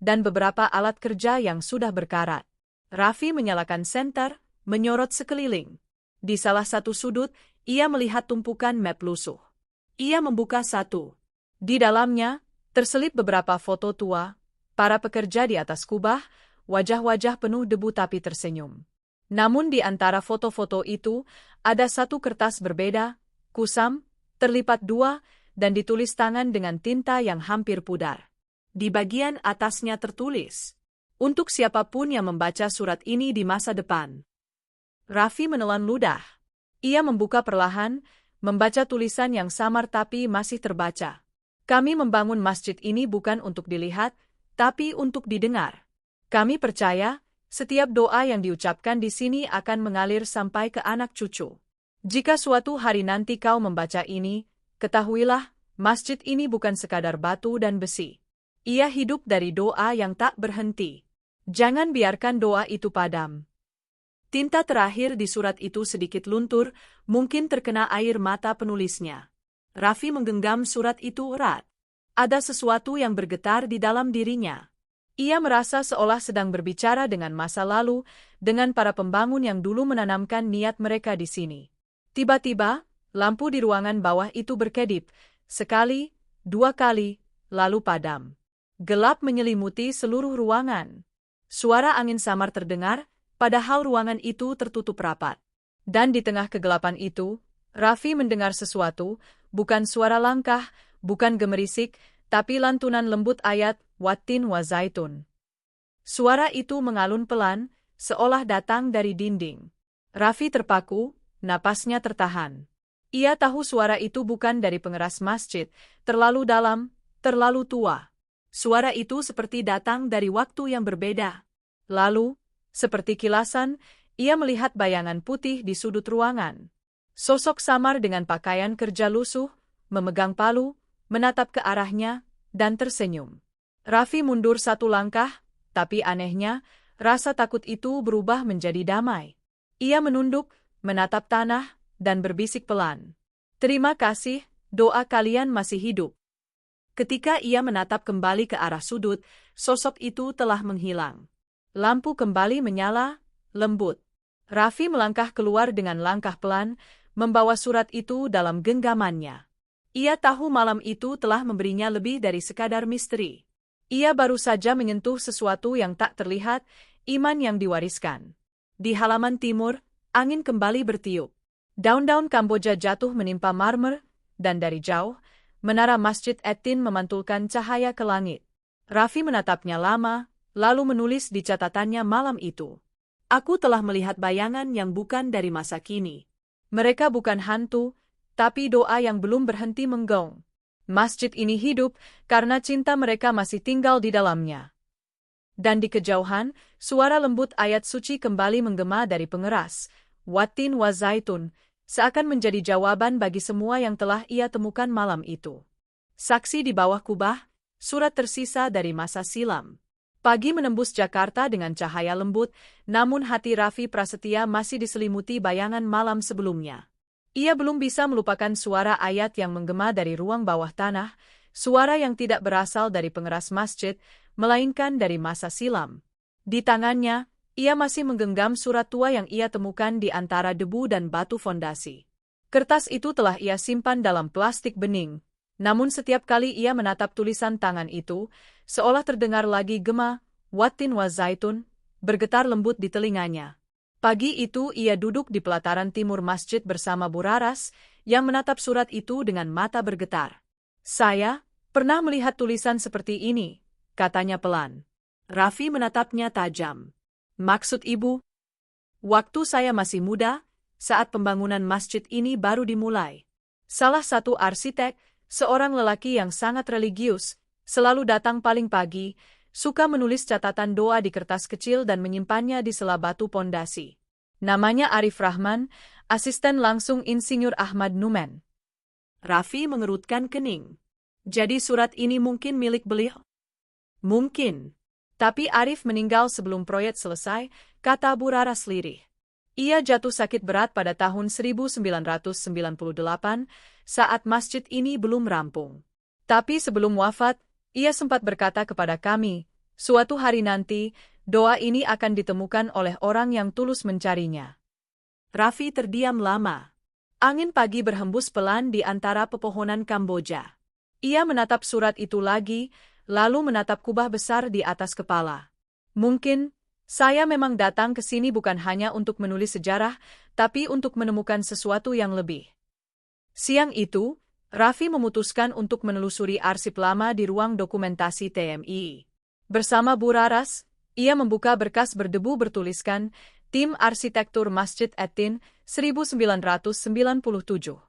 dan beberapa alat kerja yang sudah berkarat. Raffi menyalakan senter, menyorot sekeliling. Di salah satu sudut, ia melihat tumpukan map lusuh. Ia membuka satu. Di dalamnya, terselip beberapa foto tua, para pekerja di atas kubah, wajah-wajah penuh debu tapi tersenyum. Namun di antara foto-foto itu, ada satu kertas berbeda, kusam, terlipat dua, dan ditulis tangan dengan tinta yang hampir pudar. Di bagian atasnya tertulis, untuk siapapun yang membaca surat ini di masa depan. Raffi menelan ludah. Ia membuka perlahan, membaca tulisan yang samar tapi masih terbaca. Kami membangun masjid ini bukan untuk dilihat, tapi untuk didengar. Kami percaya, setiap doa yang diucapkan di sini akan mengalir sampai ke anak cucu. Jika suatu hari nanti kau membaca ini, ketahuilah, masjid ini bukan sekadar batu dan besi. Ia hidup dari doa yang tak berhenti. Jangan biarkan doa itu padam. Tinta terakhir di surat itu sedikit luntur, mungkin terkena air mata penulisnya. Raffi menggenggam surat itu erat. Ada sesuatu yang bergetar di dalam dirinya. Ia merasa seolah sedang berbicara dengan masa lalu, dengan para pembangun yang dulu menanamkan niat mereka di sini. Tiba-tiba, lampu di ruangan bawah itu berkedip, sekali, dua kali, lalu padam. Gelap menyelimuti seluruh ruangan. Suara angin samar terdengar, padahal ruangan itu tertutup rapat. Dan di tengah kegelapan itu, Raffi mendengar sesuatu, bukan suara langkah, bukan gemerisik, tapi lantunan lembut ayat Wattin wa Zaitun. Suara itu mengalun pelan, seolah datang dari dinding. Raffi terpaku, napasnya tertahan. Ia tahu suara itu bukan dari pengeras masjid, terlalu dalam, terlalu tua. Suara itu seperti datang dari waktu yang berbeda. Lalu, seperti kilasan, ia melihat bayangan putih di sudut ruangan. Sosok samar dengan pakaian kerja lusuh, memegang palu, menatap ke arahnya, dan tersenyum. Raffi mundur satu langkah, tapi anehnya, rasa takut itu berubah menjadi damai. Ia menunduk, menatap tanah, dan berbisik pelan. "Terima kasih, doa kalian masih hidup." Ketika ia menatap kembali ke arah sudut, sosok itu telah menghilang. Lampu kembali menyala, lembut. Raffi melangkah keluar dengan langkah pelan, membawa surat itu dalam genggamannya. Ia tahu malam itu telah memberinya lebih dari sekadar misteri. Ia baru saja menyentuh sesuatu yang tak terlihat, iman yang diwariskan. Di halaman timur, angin kembali bertiup. Daun-daun Kamboja jatuh menimpa marmer, dan dari jauh, menara Masjid Attin memantulkan cahaya ke langit. Raffi menatapnya lama, lalu menulis di catatannya malam itu. "Aku telah melihat bayangan yang bukan dari masa kini. Mereka bukan hantu, tapi doa yang belum berhenti menggaung. Masjid ini hidup karena cinta mereka masih tinggal di dalamnya." Dan di kejauhan, suara lembut ayat suci kembali menggema dari pengeras, Wattin wa Zaitun, seakan menjadi jawaban bagi semua yang telah ia temukan malam itu. Saksi di bawah kubah, surat tersisa dari masa silam. Pagi menembus Jakarta dengan cahaya lembut, namun hati Raffi Prasetya masih diselimuti bayangan malam sebelumnya. Ia belum bisa melupakan suara ayat yang menggema dari ruang bawah tanah, suara yang tidak berasal dari pengeras masjid, melainkan dari masa silam. Di tangannya, ia masih menggenggam surat tua yang ia temukan di antara debu dan batu fondasi. Kertas itu telah ia simpan dalam plastik bening, namun setiap kali ia menatap tulisan tangan itu, seolah terdengar lagi gema, Wattin wa Zaitun, bergetar lembut di telinganya. Pagi itu ia duduk di pelataran timur masjid bersama Buraras, yang menatap surat itu dengan mata bergetar. "Saya pernah melihat tulisan seperti ini," katanya pelan. Raffi menatapnya tajam. "Maksud ibu?" "Waktu saya masih muda, saat pembangunan masjid ini baru dimulai. Salah satu arsitek, seorang lelaki yang sangat religius, selalu datang paling pagi, suka menulis catatan doa di kertas kecil dan menyimpannya di sela batu pondasi. Namanya Arif Rahman, asisten langsung Insinyur Ahmad Numan." Raffi mengerutkan kening. "Jadi surat ini mungkin milik beliau?" "Mungkin. Tapi Arif meninggal sebelum proyek selesai," kata Buraras lirih. "Ia jatuh sakit berat pada tahun 1998, saat masjid ini belum rampung. Tapi sebelum wafat, ia sempat berkata kepada kami, suatu hari nanti, doa ini akan ditemukan oleh orang yang tulus mencarinya." Raffi terdiam lama. Angin pagi berhembus pelan di antara pepohonan Kamboja. Ia menatap surat itu lagi, lalu menatap kubah besar di atas kepala. "Mungkin, saya memang datang ke sini bukan hanya untuk menulis sejarah, tapi untuk menemukan sesuatu yang lebih." Siang itu, Raffi memutuskan untuk menelusuri arsip lama di ruang dokumentasi TMI. Bersama Buraras, ia membuka berkas berdebu bertuliskan, Tim Arsitektur Masjid Attin, 1997.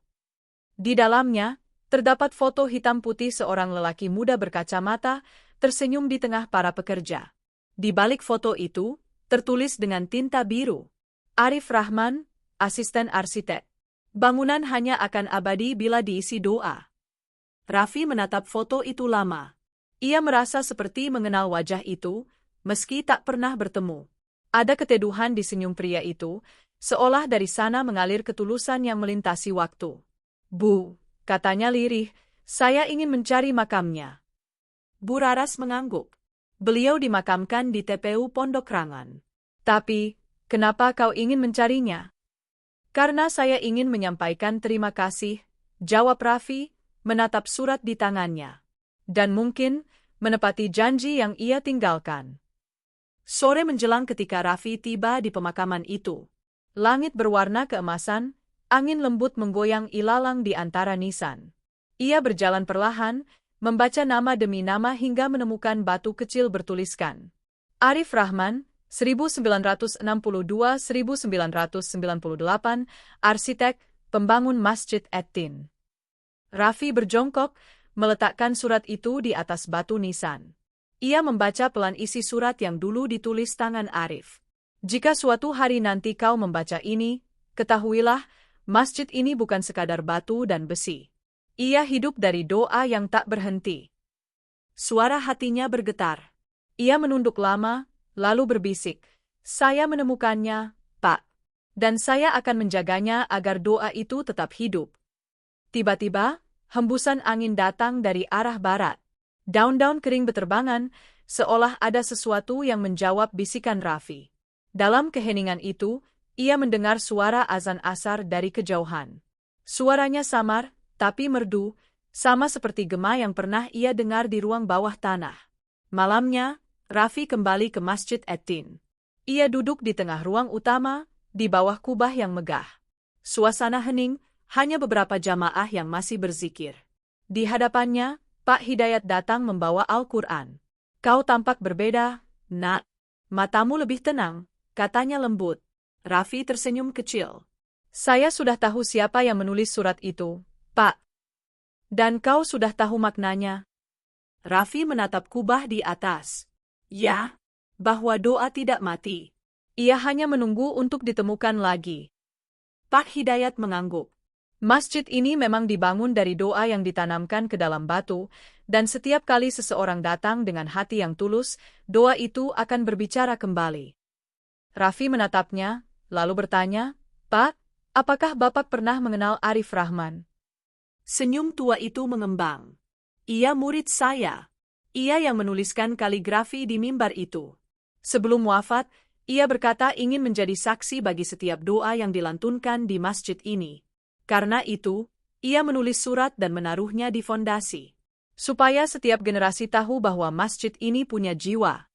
Di dalamnya, terdapat foto hitam putih seorang lelaki muda berkacamata, tersenyum di tengah para pekerja. Di balik foto itu, tertulis dengan tinta biru, Arif Rahman, asisten arsitek. Bangunan hanya akan abadi bila diisi doa. Raffi menatap foto itu lama. Ia merasa seperti mengenal wajah itu, meski tak pernah bertemu. Ada keteduhan di senyum pria itu, seolah dari sana mengalir ketulusan yang melintasi waktu. "Bu," katanya lirih, "saya ingin mencari makamnya." Buraras mengangguk. "Beliau dimakamkan di TPU Pondok Rangan." "Tapi, kenapa kau ingin mencarinya?" "Karena saya ingin menyampaikan terima kasih," jawab Raffi, menatap surat di tangannya. dan mungkin menepati janji yang ia tinggalkan. Sore menjelang ketika Raffi tiba di pemakaman itu. Langit berwarna keemasan, angin lembut menggoyang ilalang di antara nisan. Ia berjalan perlahan, membaca nama demi nama hingga menemukan batu kecil bertuliskan Arif Rahman, 1992-1998, arsitek, pembangun Masjid Ettin. Raffi berjongkok, meletakkan surat itu di atas batu nisan. Ia membaca pelan isi surat yang dulu ditulis tangan Arif. Jika suatu hari nanti kau membaca ini, ketahuilah, masjid ini bukan sekadar batu dan besi. Ia hidup dari doa yang tak berhenti. Suara hatinya bergetar. Ia menunduk lama, lalu berbisik, "Saya menemukannya, Pak. Dan saya akan menjaganya agar doa itu tetap hidup." Tiba-tiba, hembusan angin datang dari arah barat. Daun-daun kering beterbangan, seolah ada sesuatu yang menjawab bisikan Raffi. Dalam keheningan itu, ia mendengar suara azan asar dari kejauhan. Suaranya samar, tapi merdu, sama seperti gema yang pernah ia dengar di ruang bawah tanah. Malamnya, Raffi kembali ke Masjid Ettin. Ia duduk di tengah ruang utama, di bawah kubah yang megah. Suasana hening, hanya beberapa jamaah yang masih berzikir. Di hadapannya, Pak Hidayat datang membawa Al-Quran. "Kau tampak berbeda, Nak. Matamu lebih tenang," katanya lembut. Raffi tersenyum kecil. "Saya sudah tahu siapa yang menulis surat itu, Pak. Dan kau sudah tahu maknanya?" Raffi menatap kubah di atas. "Ya, bahwa doa tidak mati. Ia hanya menunggu untuk ditemukan lagi." Pak Hidayat mengangguk. "Masjid ini memang dibangun dari doa yang ditanamkan ke dalam batu, dan setiap kali seseorang datang dengan hati yang tulus, doa itu akan berbicara kembali." Raffi menatapnya, lalu bertanya, "Pak, apakah Bapak pernah mengenal Arif Rahman?" Senyum tua itu mengembang. "Ia murid saya. Ia yang menuliskan kaligrafi di mimbar itu." Sebelum wafat, ia berkata ingin menjadi saksi bagi setiap doa yang dilantunkan di masjid ini. Karena itu, ia menulis surat dan menaruhnya di fondasi, supaya setiap generasi tahu bahwa masjid ini punya jiwa.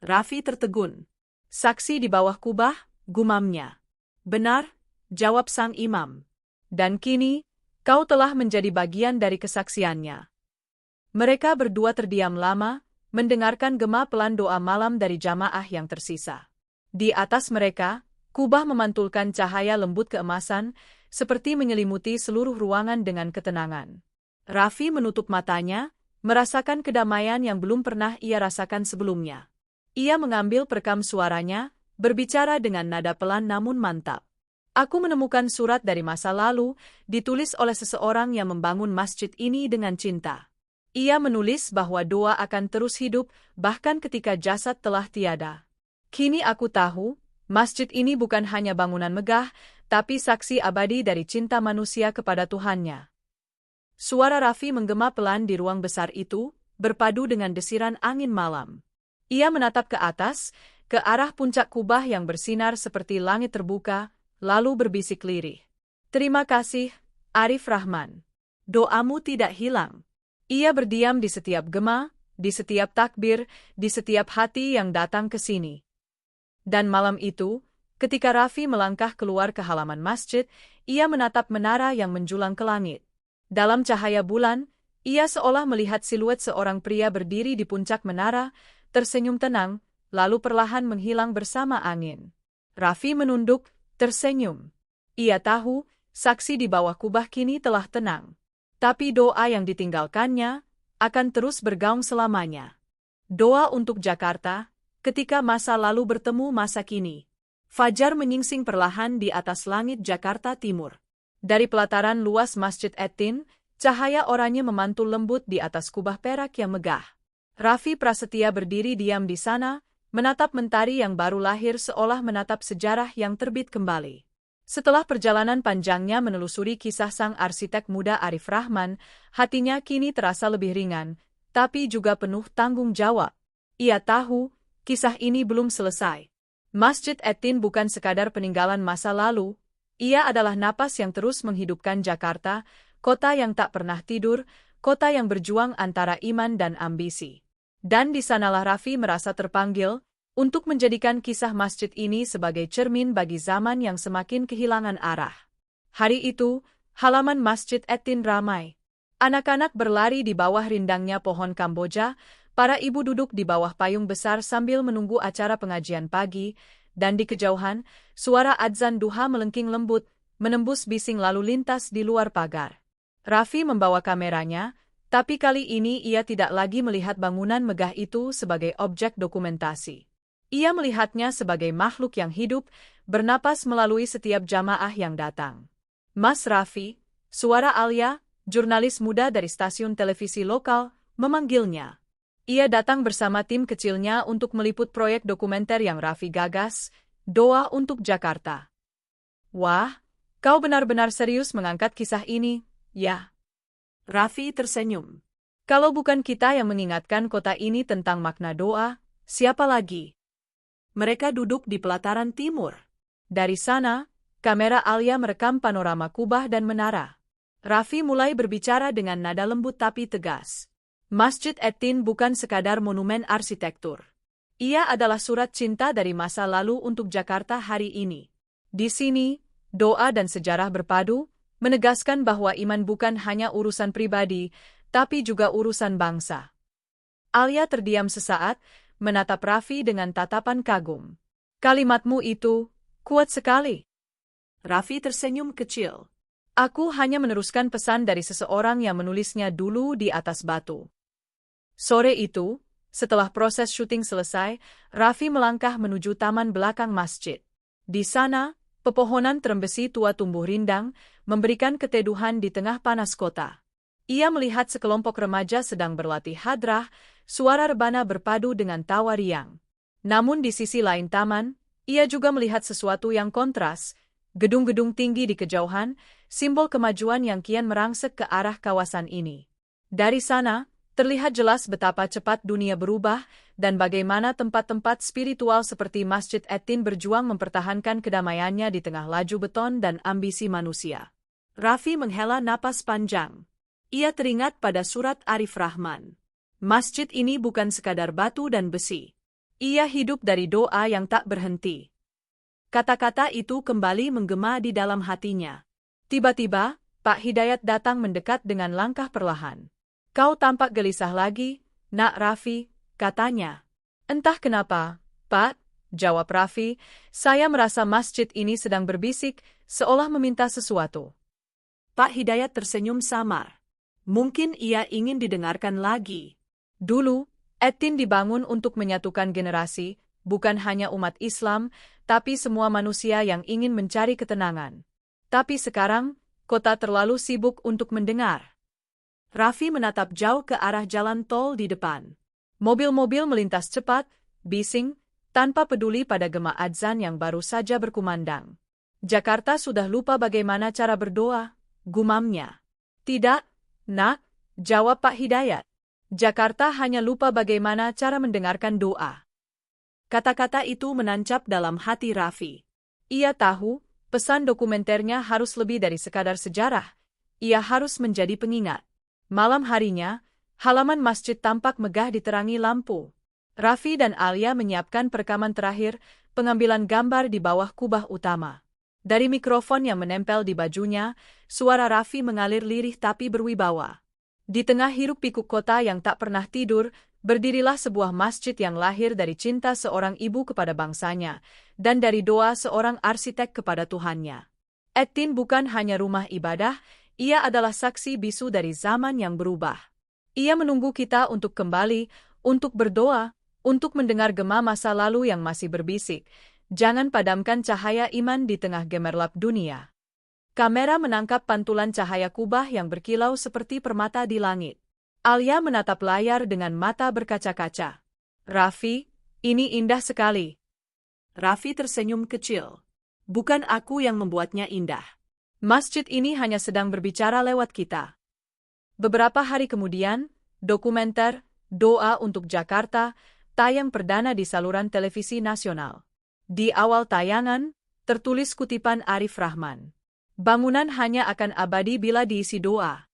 Raffi tertegun. "Saksi di bawah kubah," gumamnya. "Benar," jawab sang imam. "Dan kini, kau telah menjadi bagian dari kesaksiannya." Mereka berdua terdiam lama, mendengarkan gema pelan doa malam dari jamaah yang tersisa. Di atas mereka, kubah memantulkan cahaya lembut keemasan, seperti menyelimuti seluruh ruangan dengan ketenangan. Raffi menutup matanya, merasakan kedamaian yang belum pernah ia rasakan sebelumnya. Ia mengambil perekam suaranya, berbicara dengan nada pelan namun mantap. "Aku menemukan surat dari masa lalu, ditulis oleh seseorang yang membangun masjid ini dengan cinta. Ia menulis bahwa doa akan terus hidup, bahkan ketika jasad telah tiada. Kini aku tahu, masjid ini bukan hanya bangunan megah, tapi saksi abadi dari cinta manusia kepada Tuhannya." Suara Raffi menggema pelan di ruang besar itu, berpadu dengan desiran angin malam. Ia menatap ke atas, ke arah puncak kubah yang bersinar seperti langit terbuka, lalu berbisik lirih, "Terima kasih, Arif Rahman. Doamu tidak hilang." Ia berdiam di setiap gema, di setiap takbir, di setiap hati yang datang ke sini. Dan malam itu, ketika Raffi melangkah keluar ke halaman masjid, ia menatap menara yang menjulang ke langit. Dalam cahaya bulan, ia seolah melihat siluet seorang pria berdiri di puncak menara, tersenyum tenang, lalu perlahan menghilang bersama angin. Raffi menunduk, tersenyum. Ia tahu, saksi di bawah kubah kini telah tenang. Tapi doa yang ditinggalkannya akan terus bergaung selamanya. Doa untuk Jakarta, ketika masa lalu bertemu masa kini. Fajar menyingsing perlahan di atas langit Jakarta Timur. Dari pelataran luas Masjid Ettin, cahaya oranye memantul lembut di atas kubah perak yang megah. Raffi Prasetya berdiri diam di sana, menatap mentari yang baru lahir seolah menatap sejarah yang terbit kembali. Setelah perjalanan panjangnya menelusuri kisah sang arsitek muda Arif Rahman, hatinya kini terasa lebih ringan, tapi juga penuh tanggung jawab. Ia tahu, kisah ini belum selesai. Masjid Ettin bukan sekadar peninggalan masa lalu, ia adalah napas yang terus menghidupkan Jakarta, kota yang tak pernah tidur, kota yang berjuang antara iman dan ambisi. Dan di sanalah Raffi merasa terpanggil untuk menjadikan kisah masjid ini sebagai cermin bagi zaman yang semakin kehilangan arah. Hari itu, halaman Masjid Etin ramai. Anak-anak berlari di bawah rindangnya pohon Kamboja, para ibu duduk di bawah payung besar sambil menunggu acara pengajian pagi, dan di kejauhan, suara adzan duha melengking lembut, menembus bising lalu lintas di luar pagar. Raffi membawa kameranya, tapi kali ini ia tidak lagi melihat bangunan megah itu sebagai objek dokumentasi. Ia melihatnya sebagai makhluk yang hidup, bernapas melalui setiap jamaah yang datang. Mas Raffi, suara Alia, jurnalis muda dari stasiun televisi lokal, memanggilnya. Ia datang bersama tim kecilnya untuk meliput proyek dokumenter yang Raffi gagas, Doa untuk Jakarta. Wah, kau benar-benar serius mengangkat kisah ini, ya? Raffi tersenyum. Kalau bukan kita yang mengingatkan kota ini tentang makna doa, siapa lagi? Mereka duduk di pelataran timur. Dari sana, kamera Alia merekam panorama Kubah dan menara. Raffi mulai berbicara dengan nada lembut tapi tegas. Masjid Etin bukan sekadar monumen arsitektur. Ia adalah surat cinta dari masa lalu untuk Jakarta hari ini. Di sini, doa dan sejarah berpadu, menegaskan bahwa iman bukan hanya urusan pribadi, tapi juga urusan bangsa. Alia terdiam sesaat, menatap Raffi dengan tatapan kagum. Kalimatmu itu kuat sekali. Raffi tersenyum kecil. Aku hanya meneruskan pesan dari seseorang yang menulisnya dulu di atas batu. Sore itu, setelah proses syuting selesai, Raffi melangkah menuju taman belakang masjid. Di sana, pepohonan terembesi tua tumbuh rindang, memberikan keteduhan di tengah panas kota. Ia melihat sekelompok remaja sedang berlatih hadrah, suara rebana berpadu dengan tawa riang. Namun di sisi lain taman, ia juga melihat sesuatu yang kontras, gedung-gedung tinggi di kejauhan, simbol kemajuan yang kian merangsek ke arah kawasan ini. Dari sana, terlihat jelas betapa cepat dunia berubah dan bagaimana tempat-tempat spiritual seperti Masjid Etin berjuang mempertahankan kedamaiannya di tengah laju beton dan ambisi manusia. Raffi menghela napas panjang. Ia teringat pada surat Arif Rahman. Masjid ini bukan sekadar batu dan besi. Ia hidup dari doa yang tak berhenti. Kata-kata itu kembali menggema di dalam hatinya. Tiba-tiba, Pak Hidayat datang mendekat dengan langkah perlahan. Kau tampak gelisah lagi, Nak Raffi, katanya. Entah kenapa, Pak, jawab Raffi, saya merasa masjid ini sedang berbisik, seolah meminta sesuatu. Pak Hidayat tersenyum samar. Mungkin ia ingin didengarkan lagi. Dulu, Etin dibangun untuk menyatukan generasi, bukan hanya umat Islam, tapi semua manusia yang ingin mencari ketenangan. Tapi sekarang, kota terlalu sibuk untuk mendengar. Raffi menatap jauh ke arah jalan tol di depan. Mobil-mobil melintas cepat, bising, tanpa peduli pada gema adzan yang baru saja berkumandang. Jakarta sudah lupa bagaimana cara berdoa, gumamnya. Tidak, Nak, jawab Pak Hidayat. Jakarta hanya lupa bagaimana cara mendengarkan doa. Kata-kata itu menancap dalam hati Raffi. Ia tahu, pesan dokumenternya harus lebih dari sekadar sejarah. Ia harus menjadi pengingat. Malam harinya, halaman masjid tampak megah diterangi lampu. Raffi dan Alia menyiapkan perekaman terakhir, pengambilan gambar di bawah kubah utama. Dari mikrofon yang menempel di bajunya, suara Raffi mengalir lirih tapi berwibawa. Di tengah hiruk-pikuk kota yang tak pernah tidur, berdirilah sebuah masjid yang lahir dari cinta seorang ibu kepada bangsanya, dan dari doa seorang arsitek kepada Tuhannya. Etin bukan hanya rumah ibadah, ia adalah saksi bisu dari zaman yang berubah. Ia menunggu kita untuk kembali, untuk berdoa, untuk mendengar gema masa lalu yang masih berbisik. Jangan padamkan cahaya iman di tengah gemerlap dunia. Kamera menangkap pantulan cahaya kubah yang berkilau seperti permata di langit. Alia menatap layar dengan mata berkaca-kaca. Raffi, ini indah sekali. Raffi tersenyum kecil. Bukan aku yang membuatnya indah. Masjid ini hanya sedang berbicara lewat kita. Beberapa hari kemudian, dokumenter Doa untuk Jakarta tayang perdana di saluran televisi nasional. Di awal tayangan, tertulis kutipan Arif Rahman. Bangunan hanya akan abadi bila diisi doa.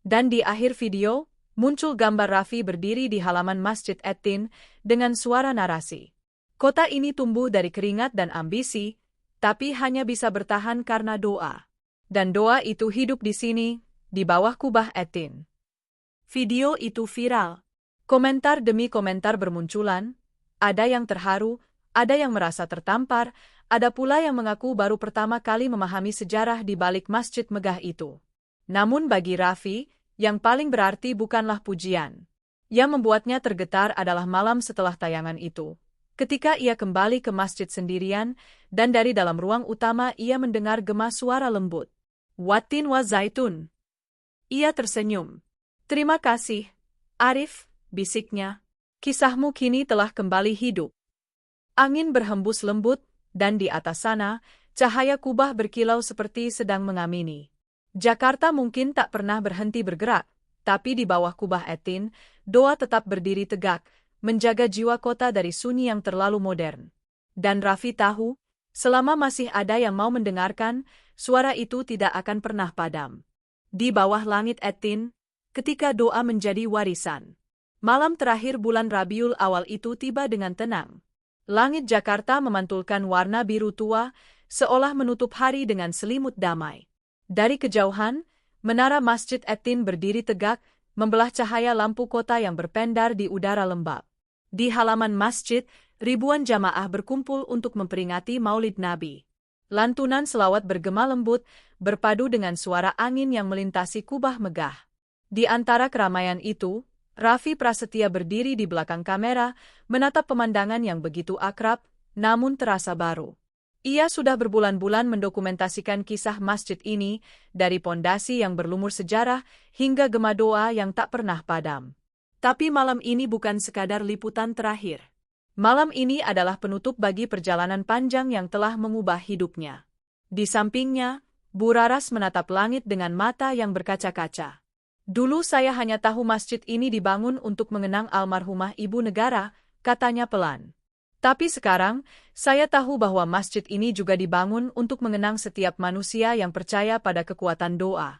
Dan di akhir video, muncul gambar Raffi berdiri di halaman Masjid Ettin dengan suara narasi. Kota ini tumbuh dari keringat dan ambisi, tapi hanya bisa bertahan karena doa. Dan doa itu hidup di sini, di bawah kubah Ettin. Video itu viral. Komentar demi komentar bermunculan, ada yang terharu, ada yang merasa tertampar, ada pula yang mengaku baru pertama kali memahami sejarah di balik masjid megah itu. Namun bagi Raffi, yang paling berarti bukanlah pujian. Yang membuatnya tergetar adalah malam setelah tayangan itu. Ketika ia kembali ke masjid sendirian, dan dari dalam ruang utama ia mendengar gema suara lembut. Watin wa zaitun. Ia tersenyum. Terima kasih, Arif, bisiknya. Kisahmu kini telah kembali hidup. Angin berhembus lembut, dan di atas sana, cahaya kubah berkilau seperti sedang mengamini. Jakarta mungkin tak pernah berhenti bergerak, tapi di bawah kubah Ettin, doa tetap berdiri tegak, menjaga jiwa kota dari sunyi yang terlalu modern. Dan Raffi tahu, selama masih ada yang mau mendengarkan, suara itu tidak akan pernah padam. Di bawah langit Ettin, ketika doa menjadi warisan. Malam terakhir bulan Rabiul Awal itu tiba dengan tenang. Langit Jakarta memantulkan warna biru tua, seolah menutup hari dengan selimut damai. Dari kejauhan, menara Masjid Ettin berdiri tegak, membelah cahaya lampu kota yang berpendar di udara lembab. Di halaman masjid, ribuan jamaah berkumpul untuk memperingati Maulid Nabi. Lantunan selawat bergema lembut, berpadu dengan suara angin yang melintasi kubah megah. Di antara keramaian itu, Raffi Prasetya berdiri di belakang kamera, menatap pemandangan yang begitu akrab, namun terasa baru. Ia sudah berbulan-bulan mendokumentasikan kisah masjid ini, dari pondasi yang berlumur sejarah hingga gema doa yang tak pernah padam. Tapi malam ini bukan sekadar liputan terakhir. Malam ini adalah penutup bagi perjalanan panjang yang telah mengubah hidupnya. Di sampingnya, Bu Raras menatap langit dengan mata yang berkaca-kaca. Dulu saya hanya tahu masjid ini dibangun untuk mengenang almarhumah Ibu Negara, katanya pelan. Tapi sekarang, saya tahu bahwa masjid ini juga dibangun untuk mengenang setiap manusia yang percaya pada kekuatan doa.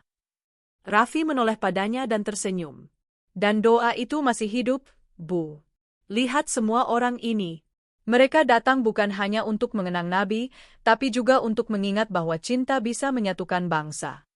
Raffi menoleh padanya dan tersenyum. Dan doa itu masih hidup, Bu. Lihat semua orang ini. Mereka datang bukan hanya untuk mengenang Nabi, tapi juga untuk mengingat bahwa cinta bisa menyatukan bangsa.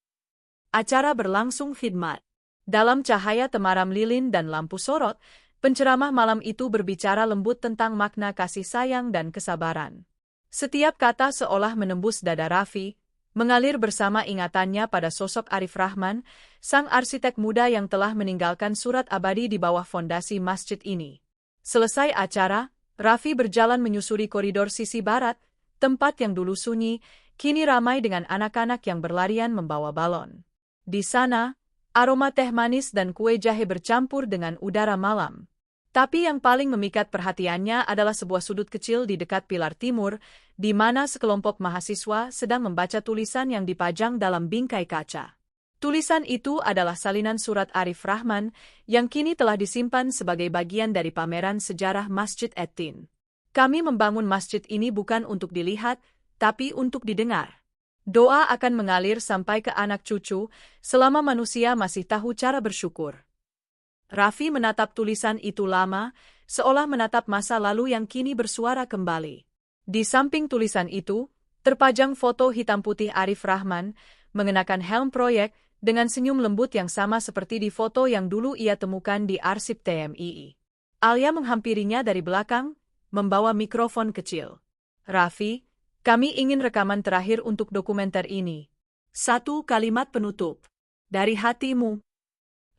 Acara berlangsung khidmat. Dalam cahaya temaram lilin dan lampu sorot, penceramah malam itu berbicara lembut tentang makna kasih sayang dan kesabaran. Setiap kata seolah menembus dada Raffi, mengalir bersama ingatannya pada sosok Arif Rahman, sang arsitek muda yang telah meninggalkan surat abadi di bawah fondasi masjid ini. Selesai acara, Raffi berjalan menyusuri koridor sisi barat, tempat yang dulu sunyi, kini ramai dengan anak-anak yang berlarian membawa balon. Di sana, aroma teh manis dan kue jahe bercampur dengan udara malam. Tapi yang paling memikat perhatiannya adalah sebuah sudut kecil di dekat pilar timur, di mana sekelompok mahasiswa sedang membaca tulisan yang dipajang dalam bingkai kaca. Tulisan itu adalah salinan surat Arif Rahman, yang kini telah disimpan sebagai bagian dari pameran sejarah Masjid Ettin. Kami membangun masjid ini bukan untuk dilihat, tapi untuk didengar. Doa akan mengalir sampai ke anak cucu, selama manusia masih tahu cara bersyukur. Raffi menatap tulisan itu lama, seolah menatap masa lalu yang kini bersuara kembali. Di samping tulisan itu, terpajang foto hitam putih Arif Rahman, mengenakan helm proyek, dengan senyum lembut yang sama seperti di foto yang dulu ia temukan di arsip TMII. Alia menghampirinya dari belakang, membawa mikrofon kecil. Raffi, kami ingin rekaman terakhir untuk dokumenter ini. 1 kalimat penutup. Dari hatimu.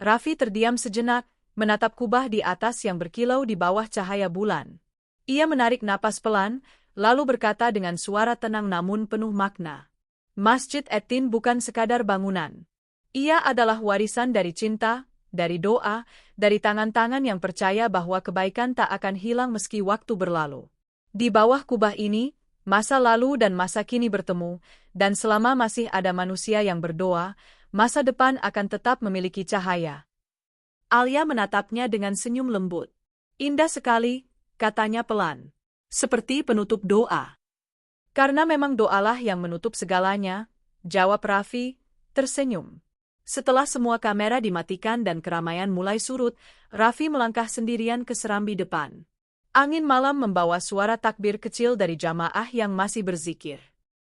Raffi terdiam sejenak, menatap kubah di atas yang berkilau di bawah cahaya bulan. Ia menarik napas pelan, lalu berkata dengan suara tenang namun penuh makna. Masjid Ettin bukan sekadar bangunan. Ia adalah warisan dari cinta, dari doa, dari tangan-tangan yang percaya bahwa kebaikan tak akan hilang meski waktu berlalu. Di bawah kubah ini, masa lalu dan masa kini bertemu, dan selama masih ada manusia yang berdoa, masa depan akan tetap memiliki cahaya. Alia menatapnya dengan senyum lembut. Indah sekali, katanya pelan. Seperti penutup doa. Karena memang doalah yang menutup segalanya, jawab Raffi, tersenyum. Setelah semua kamera dimatikan dan keramaian mulai surut, Raffi melangkah sendirian ke serambi depan. Angin malam membawa suara takbir kecil dari jamaah yang masih berzikir.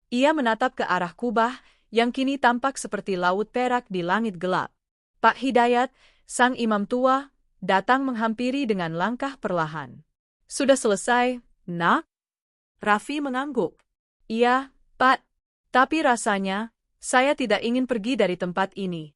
Ia menatap ke arah kubah, yang kini tampak seperti laut perak di langit gelap. Pak Hidayat, sang imam tua, datang menghampiri dengan langkah perlahan. "Sudah selesai, Nak?" Raffi mengangguk. "Iya, Pak. Tapi rasanya, saya tidak ingin pergi dari tempat ini."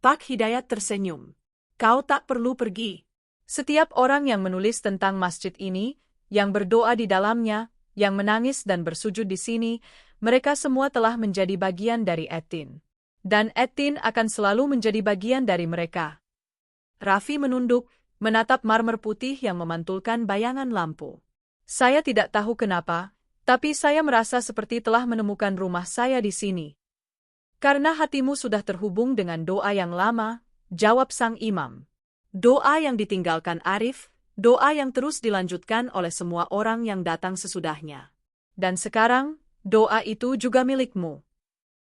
Pak Hidayat tersenyum. "Kau tak perlu pergi. Setiap orang yang menulis tentang masjid ini, yang berdoa di dalamnya, yang menangis dan bersujud di sini, mereka semua telah menjadi bagian dari Etin. Dan Etin akan selalu menjadi bagian dari mereka." Raffi menunduk, menatap marmer putih yang memantulkan bayangan lampu. "Saya tidak tahu kenapa, tapi saya merasa seperti telah menemukan rumah saya di sini." "Karena hatimu sudah terhubung dengan doa yang lama," jawab sang imam. "Doa yang ditinggalkan Arif, doa yang terus dilanjutkan oleh semua orang yang datang sesudahnya. Dan sekarang, doa itu juga milikmu."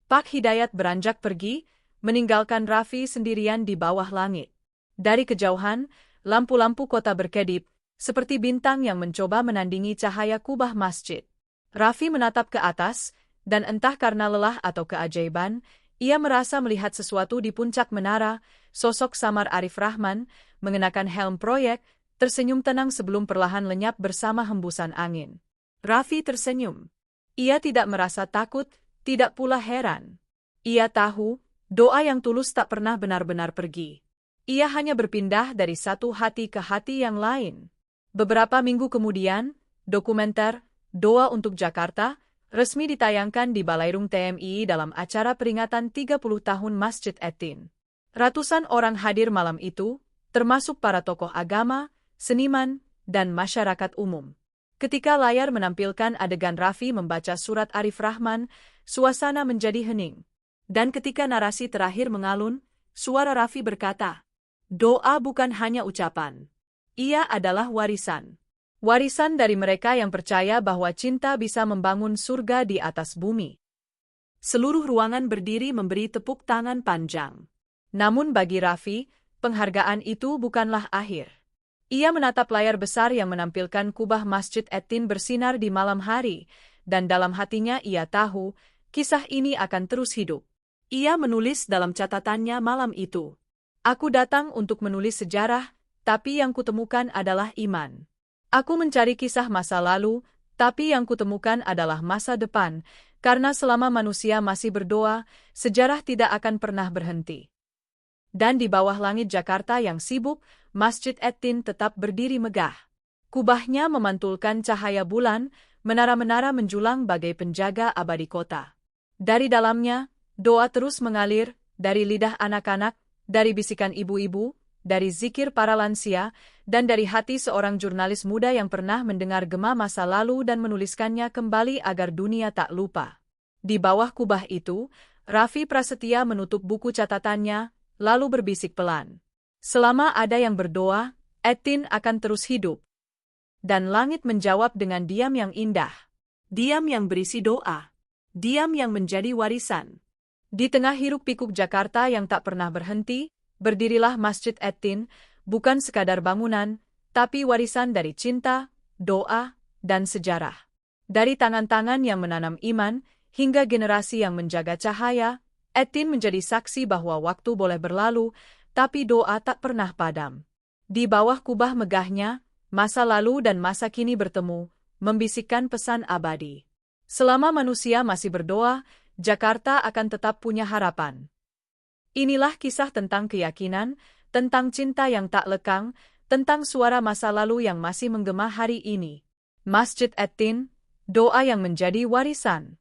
Pak Hidayat beranjak pergi, meninggalkan Raffi sendirian di bawah langit. Dari kejauhan, lampu-lampu kota berkedip, seperti bintang yang mencoba menandingi cahaya kubah masjid. Raffi menatap ke atas, dan entah karena lelah atau keajaiban, ia merasa melihat sesuatu di puncak menara. Sosok samar Arif Rahman, mengenakan helm proyek, tersenyum tenang sebelum perlahan lenyap bersama hembusan angin. Raffi tersenyum. Ia tidak merasa takut, tidak pula heran. Ia tahu, doa yang tulus tak pernah benar-benar pergi. Ia hanya berpindah dari satu hati ke hati yang lain. Beberapa minggu kemudian, dokumenter "Doa untuk Jakarta" resmi ditayangkan di Balairung TMI dalam acara peringatan 30 tahun Masjid Etin. Ratusan orang hadir malam itu, termasuk para tokoh agama, seniman, dan masyarakat umum. Ketika layar menampilkan adegan Raffi membaca surat Arif Rahman, suasana menjadi hening. Dan ketika narasi terakhir mengalun, suara Raffi berkata, "Doa bukan hanya ucapan. Ia adalah warisan. Warisan dari mereka yang percaya bahwa cinta bisa membangun surga di atas bumi." Seluruh ruangan berdiri memberi tepuk tangan panjang. Namun bagi Raffi, penghargaan itu bukanlah akhir. Ia menatap layar besar yang menampilkan kubah Masjid Etin bersinar di malam hari, dan dalam hatinya ia tahu, kisah ini akan terus hidup. Ia menulis dalam catatannya malam itu, "Aku datang untuk menulis sejarah, tapi yang kutemukan adalah iman. Aku mencari kisah masa lalu, tapi yang kutemukan adalah masa depan, karena selama manusia masih berdoa, sejarah tidak akan pernah berhenti." Dan di bawah langit Jakarta yang sibuk, Masjid Etin tetap berdiri megah. Kubahnya memantulkan cahaya bulan, menara-menara menjulang bagai penjaga abadi kota. Dari dalamnya, doa terus mengalir, dari lidah anak-anak, dari bisikan ibu-ibu, dari zikir para lansia, dan dari hati seorang jurnalis muda yang pernah mendengar gema masa lalu dan menuliskannya kembali agar dunia tak lupa. Di bawah kubah itu, Raffi Prasetya menutup buku catatannya, lalu berbisik pelan, "Selama ada yang berdoa, Etin akan terus hidup." Dan langit menjawab dengan diam yang indah. Diam yang berisi doa. Diam yang menjadi warisan. Di tengah hiruk-pikuk Jakarta yang tak pernah berhenti, berdirilah Masjid Etin, bukan sekadar bangunan, tapi warisan dari cinta, doa, dan sejarah. Dari tangan-tangan yang menanam iman, hingga generasi yang menjaga cahaya, Etin menjadi saksi bahwa waktu boleh berlalu, tapi doa tak pernah padam. Di bawah kubah megahnya, masa lalu dan masa kini bertemu, membisikkan pesan abadi. Selama manusia masih berdoa, Jakarta akan tetap punya harapan. Inilah kisah tentang keyakinan, tentang cinta yang tak lekang, tentang suara masa lalu yang masih menggema hari ini. Masjid Etin, doa yang menjadi warisan.